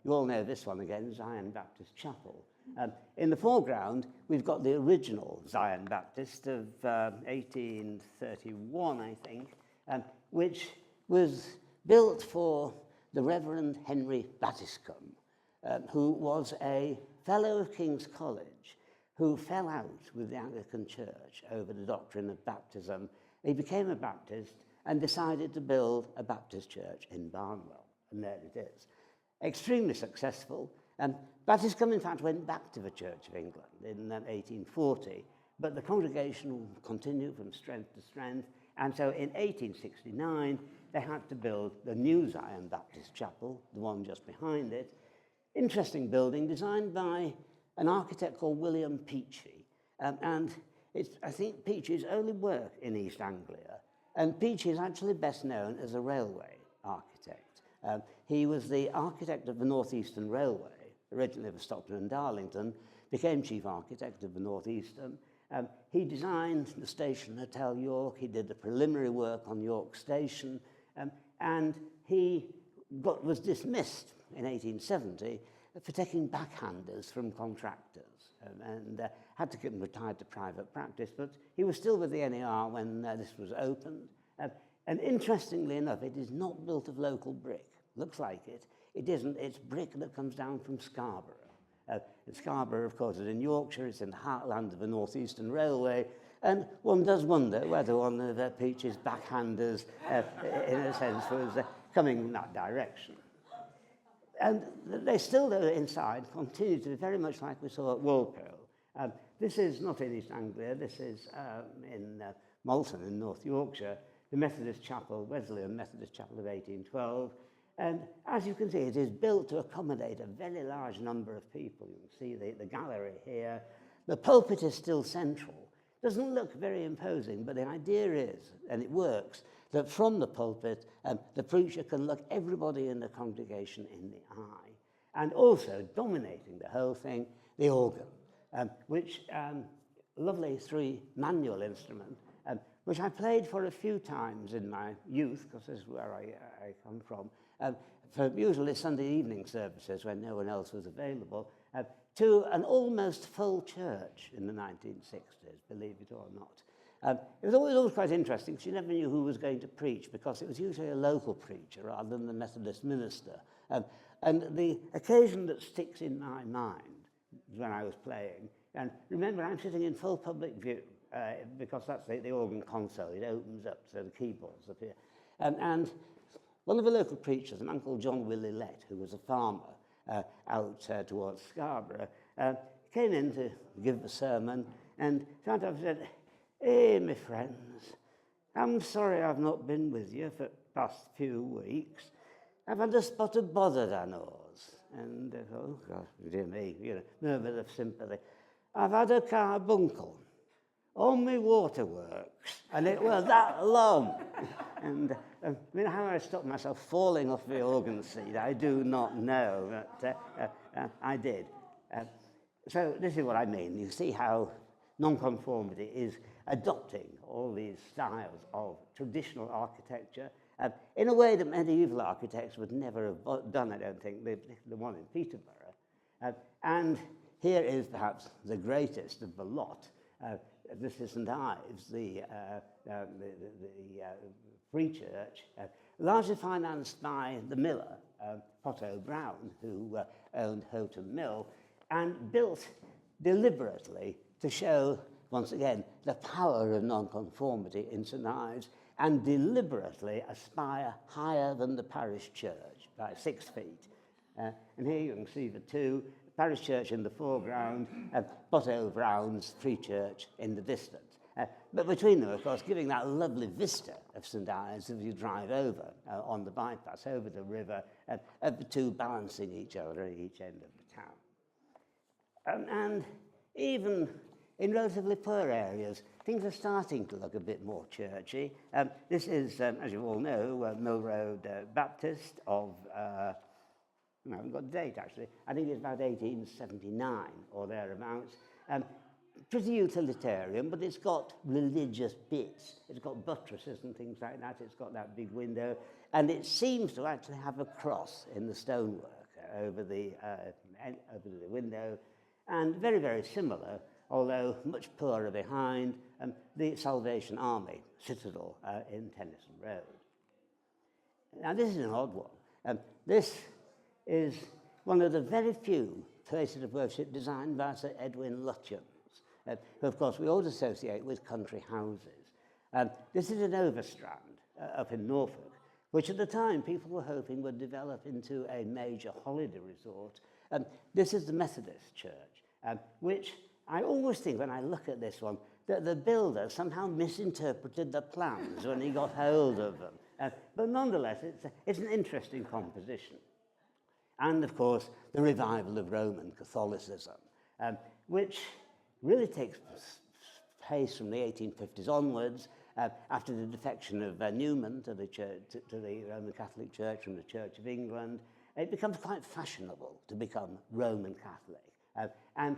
A: You all know this one again, Zion Baptist Chapel. In the foreground, we've got the original Zion Baptist of 1831, I think, which was built for the Reverend Henry Battiscombe, who was a fellow of King's College, who fell out with the Anglican Church over the doctrine of baptism. He became a Baptist and decided to build a Baptist church in Barnwell, and there it is. Extremely successful. Battiscombe, in fact, went back to the Church of England in 1840, but the congregation continued from strength to strength, and so in 1869, they had to build the new Zion Baptist Chapel, the one just behind it. Interesting building designed by an architect called William Peachey, and it's, I think, Peachey's only work in East Anglia, and Peachey is actually best known as a railway architect. He was the architect of the North Eastern Railway, originally of Stockton and Darlington, became chief architect of the North Eastern. He designed the station Hotel York, he did the preliminary work on York Station, and he was dismissed in 1870 for taking backhanders from contractors, and had to get him retired to private practice, but he was still with the NER when this was opened. And interestingly enough, it is not built of local brick. Looks like it. It isn't. It's brick that comes down from Scarborough. Scarborough, of course, is in Yorkshire. It's in the heartland of the North Eastern Railway. And one does wonder whether one of Peachey's backhanders, in a sense, was coming in that direction. And they still, though, inside, continue to be very much like we saw at Walpole. This is not in East Anglia. This is in Malton in North Yorkshire. the Methodist Chapel, Wesleyan Methodist Chapel of 1812. And as you can see, it is built to accommodate a very large number of people. You can see the gallery here. The pulpit is still central. Doesn't look very imposing, but the idea is, and it works, that from the pulpit, the preacher can look everybody in the congregation in the eye. And also, dominating the whole thing, the organ, which lovely three-manual instrument, which I played for a few times in my youth, because this is where I come from, for usually Sunday evening services when no one else was available, to an almost full church in the 1960s, believe it or not. It was always quite interesting, because you never knew who was going to preach, because it was usually a local preacher rather than the Methodist minister. And the occasion that sticks in my mind when I was playing, and remember, I'm sitting in full public view, because that's the organ console. It opens up, so the keyboards appear. And one of the local preachers, an Uncle John Willett, who was a farmer out towards Scarborough, came in to give the sermon, and started off and said, "Hey, my friends, I'm sorry I've not been with you for the past few weeks. I've had a spot of bother down ours." And, oh, God, dear me, you know, murmur of sympathy. "I've had a carbuncle on my waterworks, and it was that long." And I mean, how I stopped myself falling off the organ seat, I do not know, but I did. So this is what I mean. You see how nonconformity is adopting all these styles of traditional architecture in a way that medieval architects would never have done, I don't think, the one in Peterborough. And here is perhaps the greatest of the lot. This is St Ives, the Free Church, largely financed by the miller, Potto Brown, who owned Houghton Mill, and built deliberately to show, once again, the power of nonconformity in St Ives, and deliberately aspire higher than the parish church by 6 feet. And here you can see the two, parish church in the foreground, and Potto Brown's Free Church in the distance. But between them, of course, giving that lovely vista of St Ives as you drive over on the bypass, over the river, of the two balancing each other at each end of the town. And even in relatively poor areas, things are starting to look a bit more churchy. This is, as you all know, Mill Road Baptist of, no, I haven't got a date actually, I think it's about 1879 or thereabouts. Pretty utilitarian, but it's got religious bits. It's got buttresses and things like that. It's got that big window, and it seems to actually have a cross in the stonework over the window, and very, very similar, although much poorer behind, the Salvation Army Citadel in Tennyson Road. Now, this is an odd one. This is one of the very few places of worship designed by Sir Edwin Lutyens, who, of course, we all associate with country houses. This is an Overstrand up in Norfolk, which at the time people were hoping would develop into a major holiday resort. This is the Methodist Church, which I always think when I look at this one, that the builder somehow misinterpreted the plans when he got hold of them. But nonetheless, it's an interesting composition. And, of course, the revival of Roman Catholicism, which really takes place from the 1850s onwards, after the defection of Newman to the Roman Catholic Church from the Church of England. It becomes quite fashionable to become Roman Catholic. And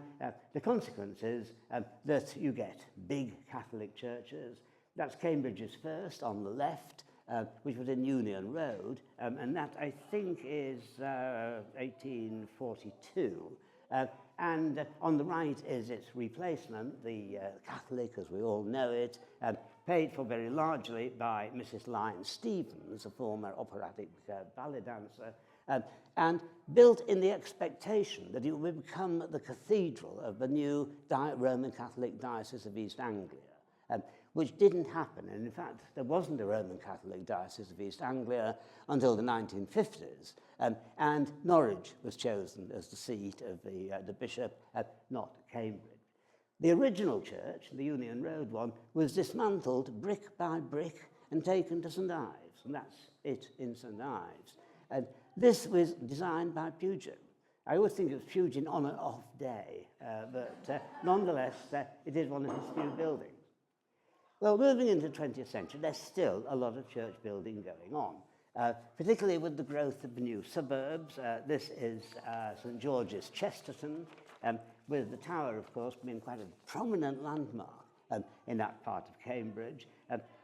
A: the consequence is that you get big Catholic churches. That's Cambridge's first on the left, which was in Union Road, and that, I think, is 1842. And on the right is its replacement, the Catholic, as we all know it, paid for very largely by Mrs. Lyons Stevens, a former operatic ballet dancer, and built in the expectation that it would become the cathedral of the new Roman Catholic Diocese of East Anglia, which didn't happen. And in fact, there wasn't a Roman Catholic Diocese of East Anglia until the 1950s, and Norwich was chosen as the seat of the bishop, not Cambridge. The original church, the Union Road one, was dismantled brick by brick and taken to St Ives, and that's it in St Ives. And this was designed by Puritan. I always think it was Puritan on and off day, but nonetheless, it is one of his few buildings. Well, moving into the 20th century, there's still a lot of church building going on, particularly with the growth of the new suburbs. This is St George's, Chesterton, with the tower, of course, being quite a prominent landmark in that part of Cambridge.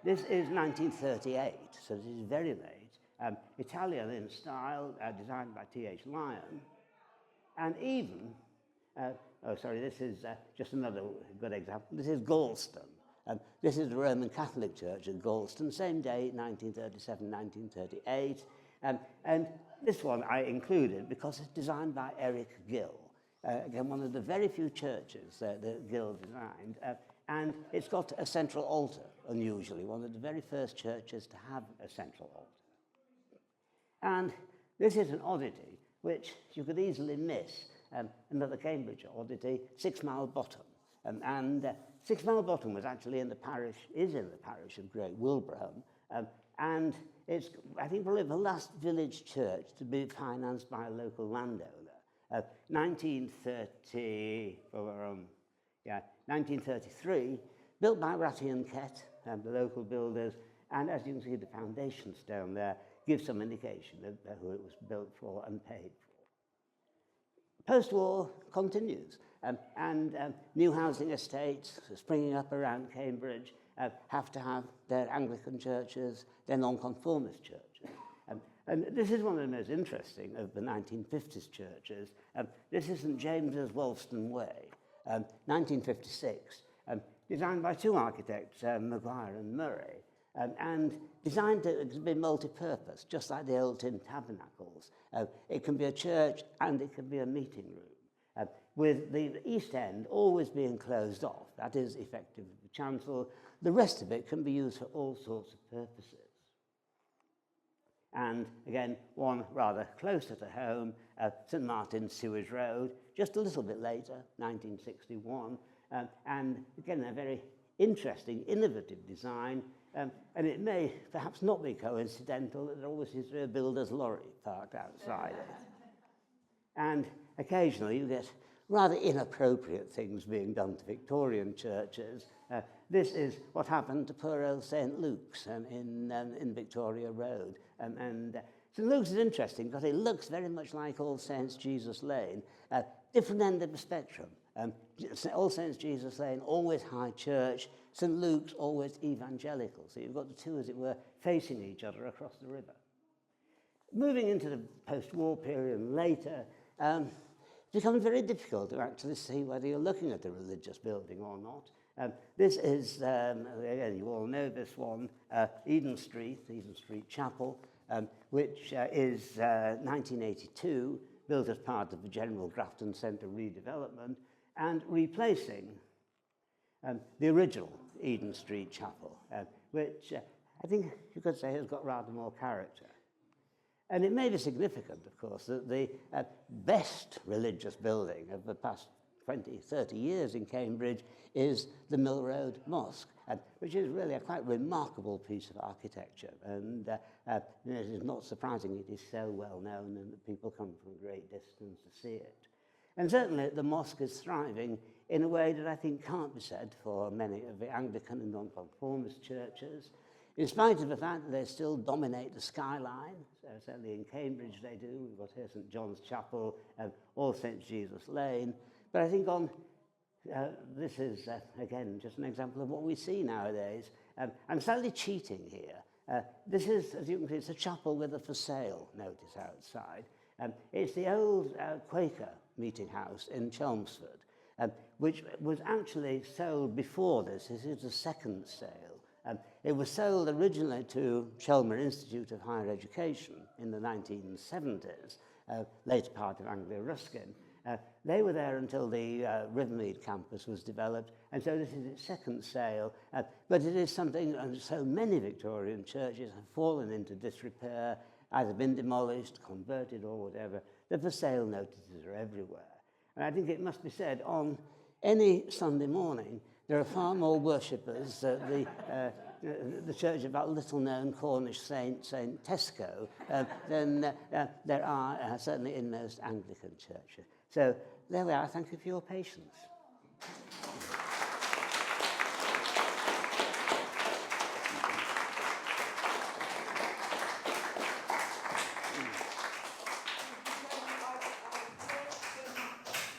A: This is 1938, so this is very late. Italian in style, designed by T.H. Lyon. And even, this is just another good example. This is Galston. This is the Roman Catholic Church at Galston, same date, 1937, 1938. And this one I included because it's designed by Eric Gill. Again, one of the very few churches that Gill designed. And it's got a central altar, unusually, one of the very first churches to have a central altar. And this is an oddity, which you could easily miss. Another Cambridge oddity, 6 Mile Bottom. And 6 Mile Bottom was actually in the parish of Great Wilbraham. And it's, I think, probably the last village church to be financed by a local landowner. 1933, built by Ratty and Kett, the local builders, and as you can see, the foundation stone there gives some indication of who it was built for and paid for. Post-war continues, and new housing estates springing up around Cambridge have to have their Anglican churches, their nonconformist churches. And this is one of the most interesting of the 1950s churches. This is St James's, Wolston Way, 1956, designed by two architects, Maguire and Murray, and designed to be multi-purpose, just like the old tin tabernacles. It can be a church and it can be a meeting room, with the east end always being closed off. That is effectively the chancel. The rest of it can be used for all sorts of purposes. And again, one rather closer to home, St Martin's, Sewage Road, just a little bit later, 1961, and again a very interesting, innovative design, and it may perhaps not be coincidental that there always is a builder's lorry parked outside it. And occasionally you get rather inappropriate things being done to Victorian churches. This is what happened to poor old St Luke's in Victoria Road. And St Luke's is interesting because it looks very much like All Saints Jesus Lane, different end of the spectrum. All Saints Jesus Lane, always high church. St Luke's, always evangelical. So you've got the two, as it were, facing each other across the river. Moving into the post-war period and later, it becomes very difficult to actually see whether you're looking at a religious building or not. This is, again, you all know this one, Eden Street Chapel, which is 1982, built as part of the General Grafton Centre redevelopment, and replacing the original Eden Street Chapel, which I think you could say has got rather more character. And it may be significant, of course, that the best religious building of the past 20, 30 years in Cambridge is the Mill Road Mosque, which is really a quite remarkable piece of architecture. And it is not surprising it is so well known and that people come from a great distance to see it. And certainly the mosque is thriving in a way that I think can't be said for many of the Anglican and nonconformist churches, in spite of the fact that they still dominate the skyline. So certainly in Cambridge they do. We've got here St John's Chapel, All Saints Jesus Lane. But I think this is, again, just an example of what we see nowadays. I'm slightly cheating here. This is, as you can see, it's a chapel with a for sale notice outside. It's the old Quaker meeting house in Chelmsford, which was actually sold before this. This is the second sale. It was sold originally to Chelmer Institute of Higher Education in the 1970s, later part of Anglia Ruskin. They were there until the Rivermead campus was developed, and so this is its second sale. But it is something, and so many Victorian churches have fallen into disrepair, either been demolished, converted, or whatever. The for sale notices are everywhere. And I think it must be said, on any Sunday morning, there are far more worshippers at the the church of that little-known Cornish saint, Saint Tesco, than there are certainly in most Anglican churches. So there we are. Thank you for your patience.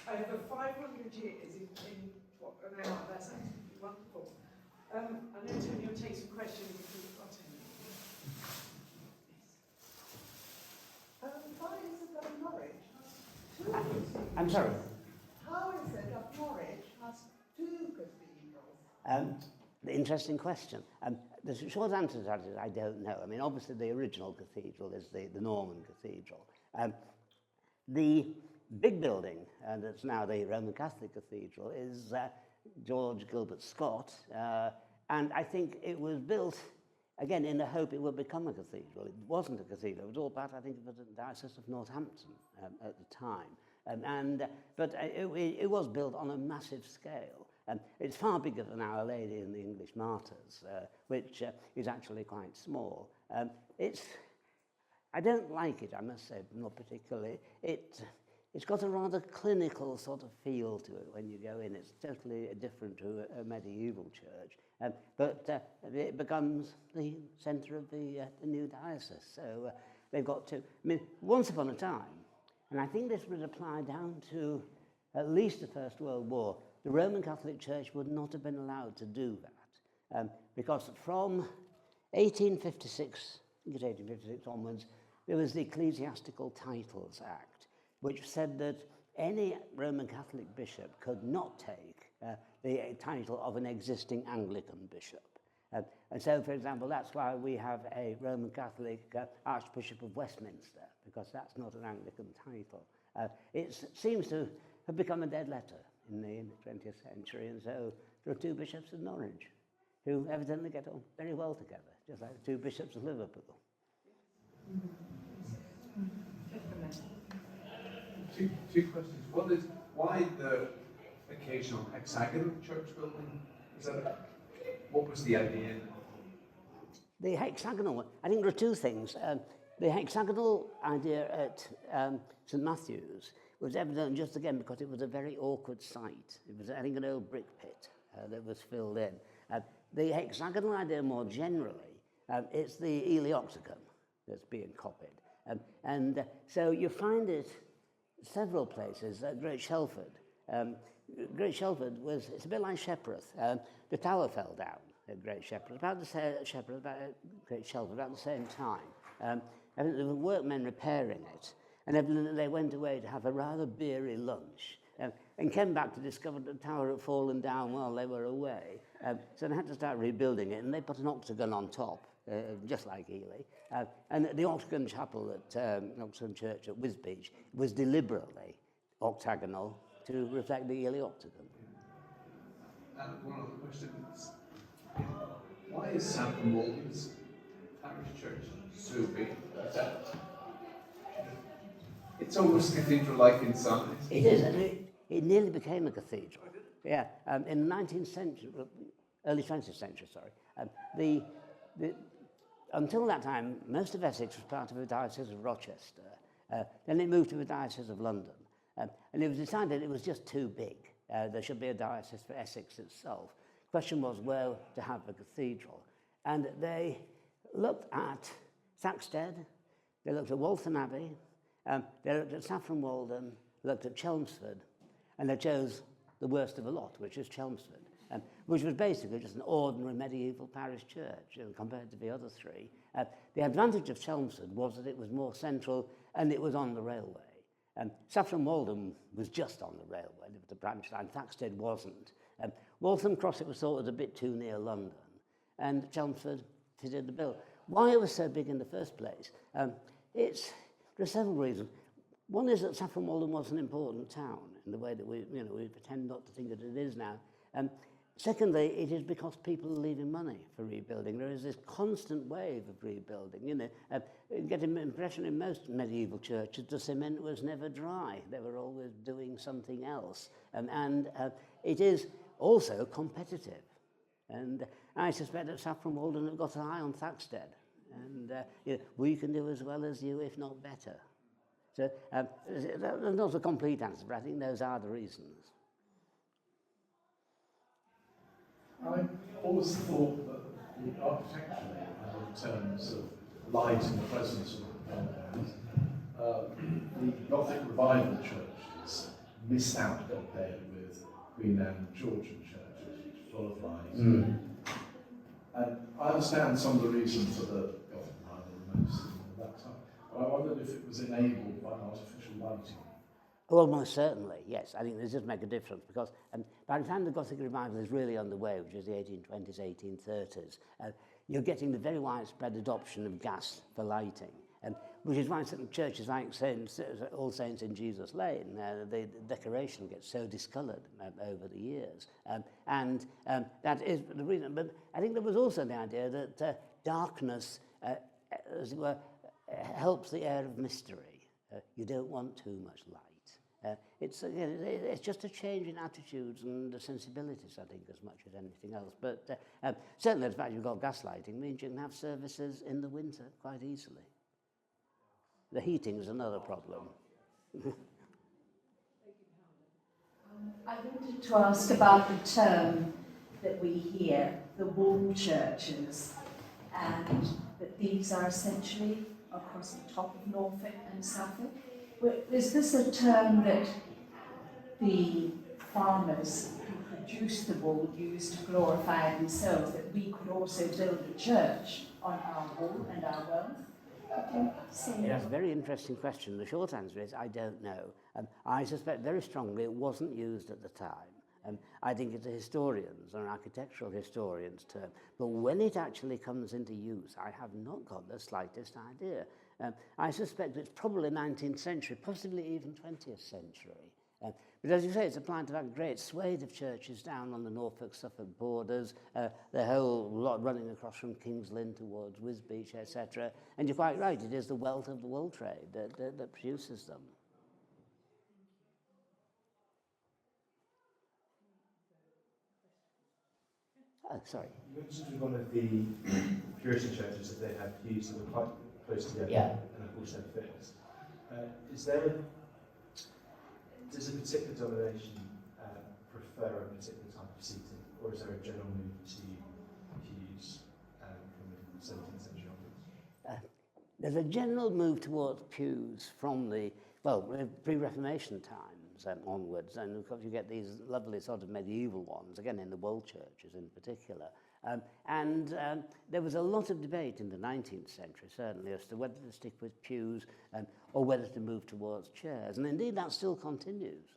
B: Over 500 years in what an hour, that's absolutely wonderful. I know Tony will take some questions if you've got any. Yes.
C: Why is it that Norwich has two cathedrals?
A: I'm sorry.
C: How is it that Norwich has two cathedrals?
A: The interesting question. The short answer to that is I don't know. I mean, obviously the original cathedral is the Norman Cathedral. The big building, that's now the Roman Catholic Cathedral, is George Gilbert Scott, and I think it was built, again, in the hope it would become a cathedral. It wasn't a cathedral. It was all part, I think, of the Diocese of Northampton at the time. But it was built on a massive scale. It's far bigger than Our Lady and the English Martyrs, which is actually quite small. I don't like it, I must say, not particularly. It's got a rather clinical sort of feel to it when you go in. It's totally different to a medieval church, but it becomes the centre of the new diocese. So they've got to, I mean, once upon a time, and I think this would apply down to at least the First World War, the Roman Catholic Church would not have been allowed to do that, because from 1856, I think it's 1856 onwards, there was the Ecclesiastical Titles Act, which said that any Roman Catholic bishop could not take the title of an existing Anglican bishop. And so, for example, that's why we have a Roman Catholic Archbishop of Westminster, because that's not an Anglican title. It seems to have become a dead letter in the 20th century, and so there are two bishops of Norwich who evidently get on very well together, just like the two bishops of Liverpool.
D: Two questions. One is, why the occasional hexagonal church building? What was the idea?
A: The hexagonal one, I think there are two things. The hexagonal idea at St Matthew's was evident just again because it was a very awkward site. It was, I think, an old brick pit that was filled in. The hexagonal idea more generally, it's the Ely octagon that's being copied. So you find it several places. Great Shelford. Great Shelford it's a bit like Sheppereth. The tower fell down at Great Shelford, about Great Shelford, about the same time. I think there were workmen repairing it, and evidently they went away to have a rather beery lunch, and came back to discover the tower had fallen down while they were away. So they had to start rebuilding it, and they put an octagon on top, just like Ely. And the octagon chapel at Oxford Church at Wisbech was deliberately octagonal to reflect the Ely octagon.
D: And one other question is, why is St Walden's parish church so big? It's almost cathedral-like in size.
A: It is, and it nearly became a cathedral. Yeah, in the 19th century, early 20th century, sorry. Until that time, most of Essex was part of the Diocese of Rochester. Then it moved to the Diocese of London. And it was decided it was just too big. There should be a diocese for Essex itself. The question was where to have a cathedral. And they looked at Thaxted, they looked at Waltham Abbey, they looked at Saffron Walden, looked at Chelmsford, and they chose the worst of the lot, which is Chelmsford, which was basically just an ordinary medieval parish church compared to the other three. The advantage of Chelmsford was that it was more central and it was on the railway. Saffron Walden was just on the railway, there was a branch line. Thaxted wasn't. Waltham Cross, it was thought was a bit too near London, and Chelmsford fitted the bill. Why it was so big in the first place? There are several reasons. One is that Saffron Walden was an important town in the way that we pretend not to think that it is now. Secondly, it is because people are leaving money for rebuilding. There is this constant wave of rebuilding. You get an impression in most medieval churches the cement was never dry. They were always doing something else. And it is also competitive. And I suspect that Saffron Walden have got an eye on Thaxted, and we can do as well as you, if not better. So that's not a complete answer, but I think those are the reasons.
E: I always thought that architecturally, in terms of light and the presence of the Gothic Revival churches missed out compared with Queen Anne Georgian churches, which are full of light. Mm. And I understand some of the reasons for the Gothic Revival most at that time, but I wondered if it was enabled by artificial lighting.
A: Well, most certainly, yes. I think this does make a difference because by the time the Gothic Revival is really underway, which is the 1820s, 1830s, you're getting the very widespread adoption of gas for lighting. Which is why certain churches like All Saints in Jesus Lane, the decoration gets so discoloured over the years. That is the reason. But I think there was also the idea that darkness, as it were, helps the air of mystery. You don't want too much light. It's just a change in attitudes and sensibilities, I think, as much as anything else. But certainly the fact you've got gas lighting means you can have services in the winter quite easily. The heating is another problem.
F: I wanted to ask about the term that we hear, the wall churches, and that these are essentially across the top of Norfolk and Suffolk. Is this a term that the farmers who produced the wool used to glorify themselves, that we could also build a church on our wool and our wealth?
A: That's a very interesting question. The short answer is I don't know. I suspect very strongly it wasn't used at the time. I think it's a historian's or an architectural historian's term. But when it actually comes into use, I have not got the slightest idea. I suspect it's probably 19th century, possibly even 20th century. But as you say, it's applied to that great swathe of churches down on the Norfolk-Suffolk borders, the whole lot running across from King's Lynn towards Wisbech, etc. And you're quite right, it is the wealth of the wool trade that produces them. Oh, sorry.
G: You mentioned one of the Puritan churches that they had pews that were quite close together,
A: yeah.
G: And of course they're fixed. Does a particular denomination prefer a particular type of seating, or is there a general move to pews from the 17th century onwards?
A: There's a general move towards pews from the, pre-Reformation times onwards, and of course you get these lovely sort of medieval ones, again in the wool churches in particular. There was a lot of debate in the 19th century, certainly, as to whether to stick with pews or whether to move towards chairs. And indeed, that still continues.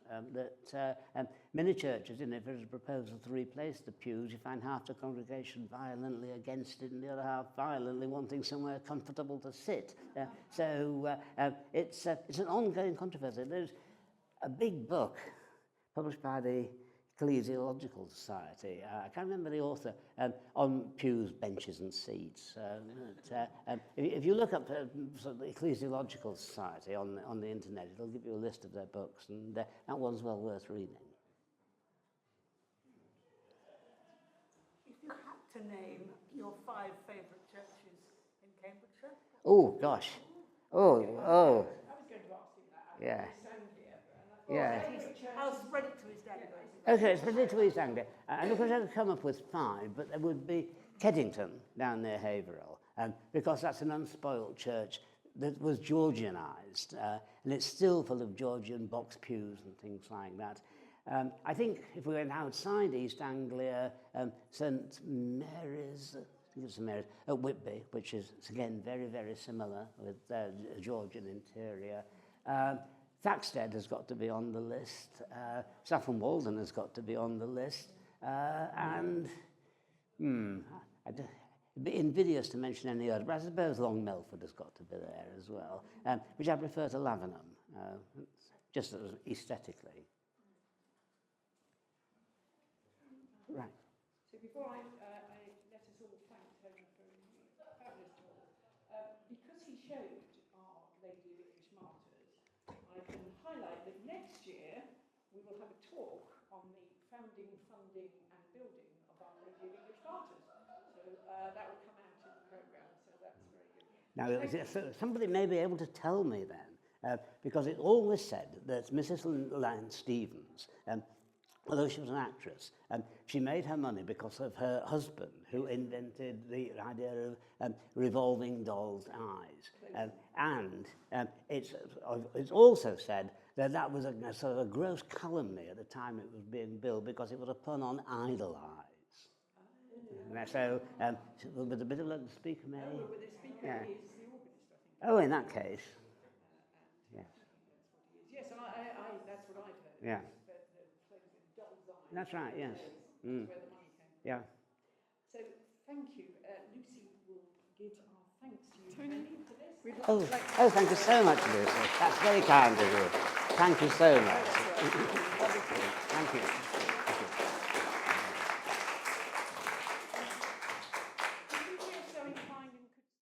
A: Many churches, if there's a proposal to replace the pews, you find half the congregation violently against it and the other half violently wanting somewhere comfortable to sit. It's an ongoing controversy. There's a big book published by the Ecclesiological Society. I can't remember the author, on pews, benches and seats. If you look up sort of the Ecclesiological Society on the internet, it'll give you a list of their books, and that one's well worth reading.
C: If you had to name your 5 favourite churches in Cambridgeshire?
A: Oh, gosh. Oh.
B: I was going to ask you that.
A: Yeah.
B: East Anglia.
A: Yeah.
C: I'll spread it to his dad.
A: Okay, spread it to East Anglia. And of course I could come up with 5, but there would be Keddington down near Haverhill, because that's an unspoilt church that was Georgianised, and it's still full of Georgian box pews and things like that. I think if we went outside East Anglia, St Mary's, at Whitby, which is again very, very similar with a Georgian interior. Thaxted has got to be on the list. Saffron Walden has got to be on the list. It'd be invidious to mention any other, but I suppose Long Melford has got to be there as well, which I prefer to Lavenham, just aesthetically. Right.
B: So before I let us all thank Tony for a fabulous talk, because he showed Our Lady of English Martyrs, I can highlight that next year we will have a talk on the founding, funding and building of Our Lady of English Martyrs.
A: Now, somebody may be able to tell me then, because it always said that Mrs. Lane Stevens, although she was an actress, she made her money because of her husband, who invented the idea of revolving dolls' eyes. It's also said that that was a sort of a gross calumny at the time it was being built, because it was a pun on idle eyes. So, with a bit of luck, the speaker may...
B: Oh, but the speaker
A: Yeah.
B: is the organist, I think.
A: Oh, in that case. Yes.
B: Yes, that's what I've heard.
A: Yeah.
B: The phrase in doll's eyes.
A: That's right, yes.
B: That's where the money came from.
A: Yeah.
B: So, thank you. Lucy will give our thanks to you, Tony, for this.
A: Oh, thank you so much, Lucy. That's very kind of you. Thank you so much. Thank you.